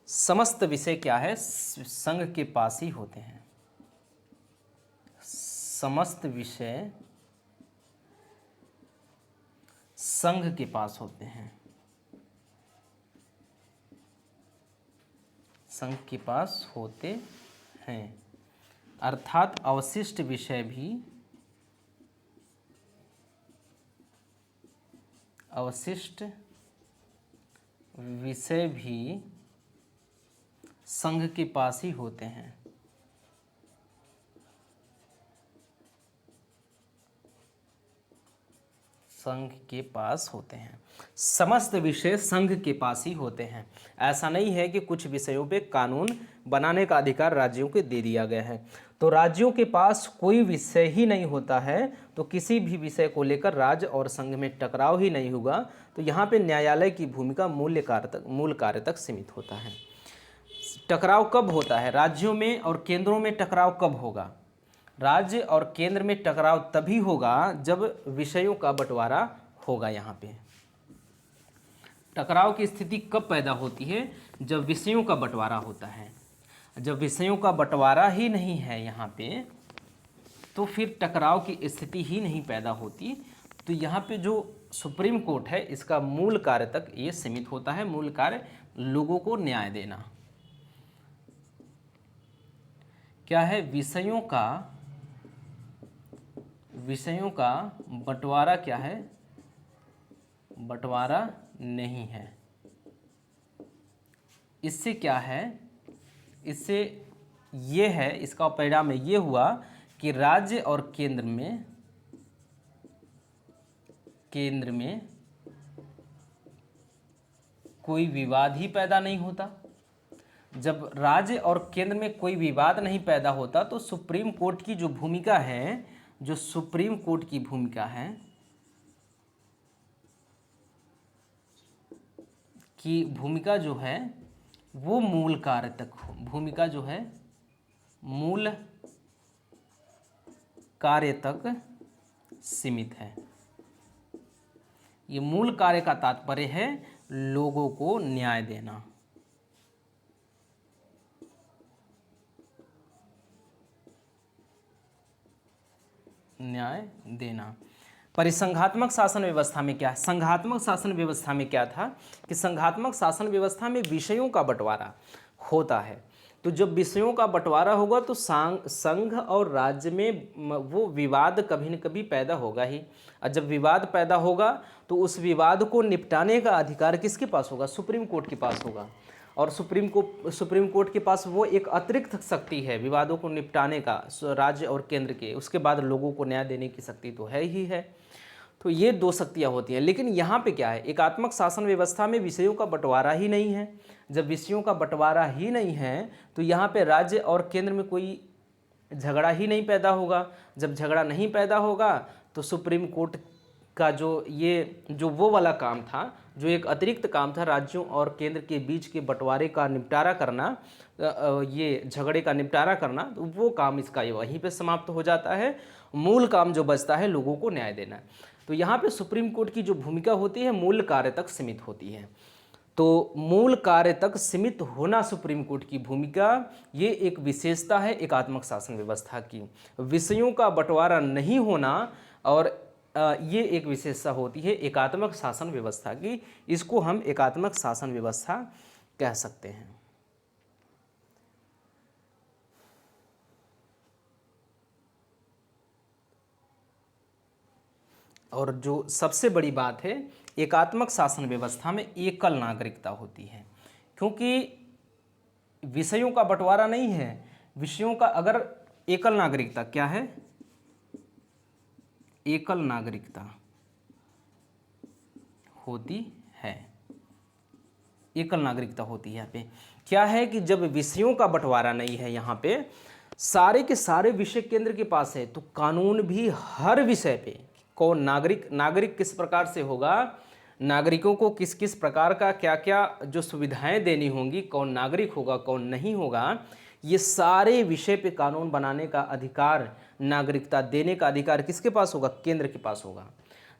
समस्त विषय क्या है? संघ के पास ही होते हैं। समस्त विषय संघ के पास होते हैं। संघ के पास होते हैं, अर्थात अवशिष्ट विषय भी अवशिष्ट विषय भी संघ के पास ही होते हैं। संघ के पास होते हैं। समस्त विषय संघ के पास ही होते हैं। ऐसा नहीं है कि कुछ विषयों पे कानून बनाने का अधिकार राज्यों को दे दिया गया है। तो राज्यों के पास कोई विषय ही नहीं होता है, तो किसी भी विषय को लेकर राज्य और संघ में टकराव ही नहीं होगा। तो यहाँ पे न्यायालय की भूमिका मूल कार्य तक सीमित होता है। टकराव कब होता है? राज्यों में और केंद्रों में टकराव कब होगा? राज्य और केंद्र में टकराव तभी होगा जब विषयों का बंटवारा होगा। यहाँ पे टकराव की स्थिति कब पैदा होती है? जब विषयों का बंटवारा होता है। जब विषयों का बंटवारा ही नहीं है यहाँ पे, तो फिर टकराव की स्थिति ही नहीं पैदा होती। तो यहाँ पे जो सुप्रीम कोर्ट है, इसका मूल कार्य तक ये सीमित होता है। मूल कार्य लोगों को न्याय देना। क्या है? विषयों का बंटवारा क्या है? बंटवारा नहीं है। इससे क्या है? इससे ये है, इसका परिणाम ये हुआ कि राज्य और केंद्र में कोई विवाद ही पैदा नहीं होता। जब राज्य और केंद्र में कोई विवाद नहीं पैदा होता, तो सुप्रीम कोर्ट की जो भूमिका है, जो सुप्रीम कोर्ट की भूमिका है कि भूमिका जो है वो मूल कार्य तक हो। भूमिका जो है मूल कार्य तक सीमित है। ये मूल कार्य का तात्पर्य है लोगों को न्याय देना। न्याय देना। परिसंघात्मक शासन व्यवस्था में क्या है? संघात्मक शासन व्यवस्था में क्या था कि संघात्मक शासन व्यवस्था में विषयों का बंटवारा होता है। तो जब विषयों का बंटवारा होगा तो संघ और राज्य में वो विवाद कभी न कभी पैदा होगा ही। और जब विवाद पैदा होगा तो उस विवाद को निपटाने का अधिकार किसके पास होगा? सुप्रीम कोर्ट के पास होगा। और सुप्रीम कोर्ट के पास वो एक अतिरिक्त शक्ति है विवादों को निपटाने का, राज्य और केंद्र के। उसके बाद लोगों को न्याय देने की शक्ति तो है ही है। तो ये दो शक्तियाँ होती हैं। लेकिन यहाँ पे क्या है? एकात्मक शासन व्यवस्था में विषयों का बंटवारा ही नहीं है। जब विषयों का बंटवारा ही नहीं है तो यहाँ पे राज्य और केंद्र में कोई झगड़ा ही नहीं पैदा होगा। जब झगड़ा नहीं पैदा होगा तो सुप्रीम कोर्ट का जो वो वाला काम था, जो एक अतिरिक्त काम था राज्यों और केंद्र के बीच के बंटवारे का निपटारा करना, ये झगड़े का निपटारा करना, तो वो काम इसका वहीं पे समाप्त हो जाता है। मूल काम जो बचता है लोगों को न्याय देना। तो यहाँ पे सुप्रीम कोर्ट की जो भूमिका होती है मूल कार्य तक सीमित होती है। तो मूल कार्य तक सीमित होना सुप्रीम कोर्ट की भूमिका, ये एक विशेषता है एकात्मक शासन व्यवस्था की। विषयों का बंटवारा नहीं होना और ये एक विशेषता होती है एकात्मक शासन व्यवस्था की। इसको हम एकात्मक शासन व्यवस्था कह सकते हैं। और जो सबसे बड़ी बात है, एकात्मक शासन व्यवस्था में एकल नागरिकता होती है, क्योंकि विषयों का बंटवारा नहीं है। विषयों का अगर एकल नागरिकता क्या है? एकल नागरिकता होती है। एकल नागरिकता होती है। यहाँ पे क्या है कि जब विषयों का बंटवारा नहीं है, यहाँ पे सारे के सारे विषय केंद्र के पास है, तो कानून भी हर विषय पे कौन नागरिक किस प्रकार से होगा, नागरिकों को किस किस प्रकार का क्या क्या जो सुविधाएं देनी होंगी, कौन नागरिक होगा कौन नहीं होगा, ये सारे विषय पे कानून बनाने का अधिकार, नागरिकता देने का अधिकार किसके पास होगा? केंद्र के पास होगा।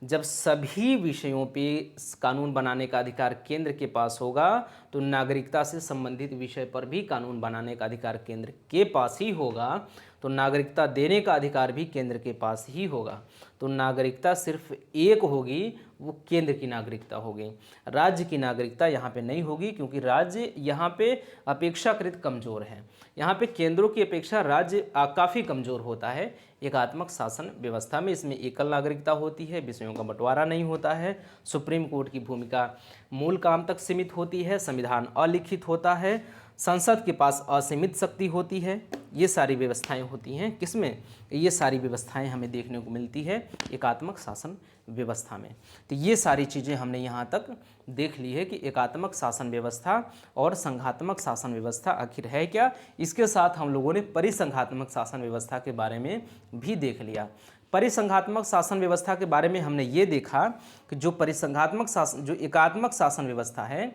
जब सभी विषयों पे कानून बनाने का अधिकार केंद्र के पास होगा तो नागरिकता से संबंधित विषय पर भी कानून बनाने का अधिकार केंद्र के पास ही होगा। तो नागरिकता देने का अधिकार भी केंद्र के पास ही होगा। तो नागरिकता सिर्फ एक होगी, वो केंद्र की नागरिकता होगी, राज्य की नागरिकता यहाँ पे नहीं होगी, क्योंकि राज्य यहाँ पे अपेक्षाकृत कमज़ोर है। यहाँ पे केंद्रों की अपेक्षा राज्य काफ़ी कमज़ोर होता है एकात्मक शासन व्यवस्था में। इसमें एकल नागरिकता होती है, विषयों का बंटवारा नहीं होता है, सुप्रीम कोर्ट की भूमिका मूल काम तक सीमित होती है, संविधान अलिखित होता है, संसद के पास असीमित शक्ति होती है। ये सारी व्यवस्थाएं होती हैं किसमें, ये सारी व्यवस्थाएं हमें देखने को मिलती है एकात्मक शासन व्यवस्था में। तो ये सारी चीज़ें हमने यहाँ तक देख ली है कि एकात्मक शासन व्यवस्था और संघात्मक शासन व्यवस्था आखिर है क्या। इसके साथ हम लोगों ने परिसंघात्मक शासन व्यवस्था के बारे में भी देख लिया। परिसंघात्मक शासन व्यवस्था के बारे में हमने ये देखा कि जो परिसंघात्मक शासन, जो एकात्मक शासन व्यवस्था है,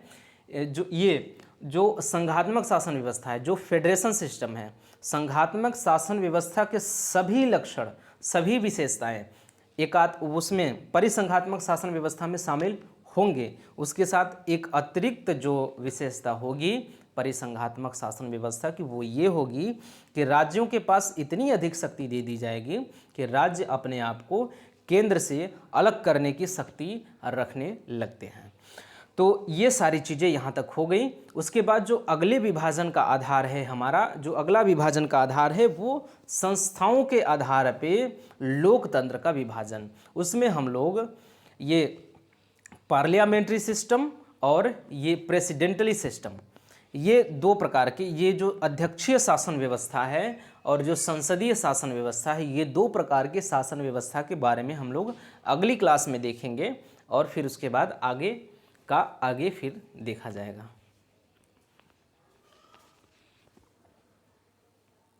जो संघात्मक शासन व्यवस्था है, जो फेडरेशन सिस्टम है, संघात्मक शासन व्यवस्था के सभी लक्षण, सभी विशेषताएं उसमें परिसंघात्मक शासन व्यवस्था में शामिल होंगे। उसके साथ एक अतिरिक्त जो विशेषता होगी परिसंघात्मक शासन व्यवस्था की, वो ये होगी कि राज्यों के पास इतनी अधिक शक्ति दे दी जाएगी कि राज्य अपने आप को केंद्र से अलग करने की शक्ति रखने लगते हैं। तो ये सारी चीज़ें यहाँ तक हो गई। उसके बाद जो अगले विभाजन का आधार है हमारा, जो अगला विभाजन का आधार है वो संस्थाओं के आधार पे लोकतंत्र का विभाजन। उसमें हम लोग ये पार्लियामेंट्री सिस्टम और ये प्रेसिडेंटली सिस्टम, ये दो प्रकार के, ये जो अध्यक्षीय शासन व्यवस्था है और जो संसदीय शासन व्यवस्था है, ये दो प्रकार के शासन व्यवस्था के बारे में हम लोग अगली क्लास में देखेंगे और फिर उसके बाद आगे फिर देखा जाएगा।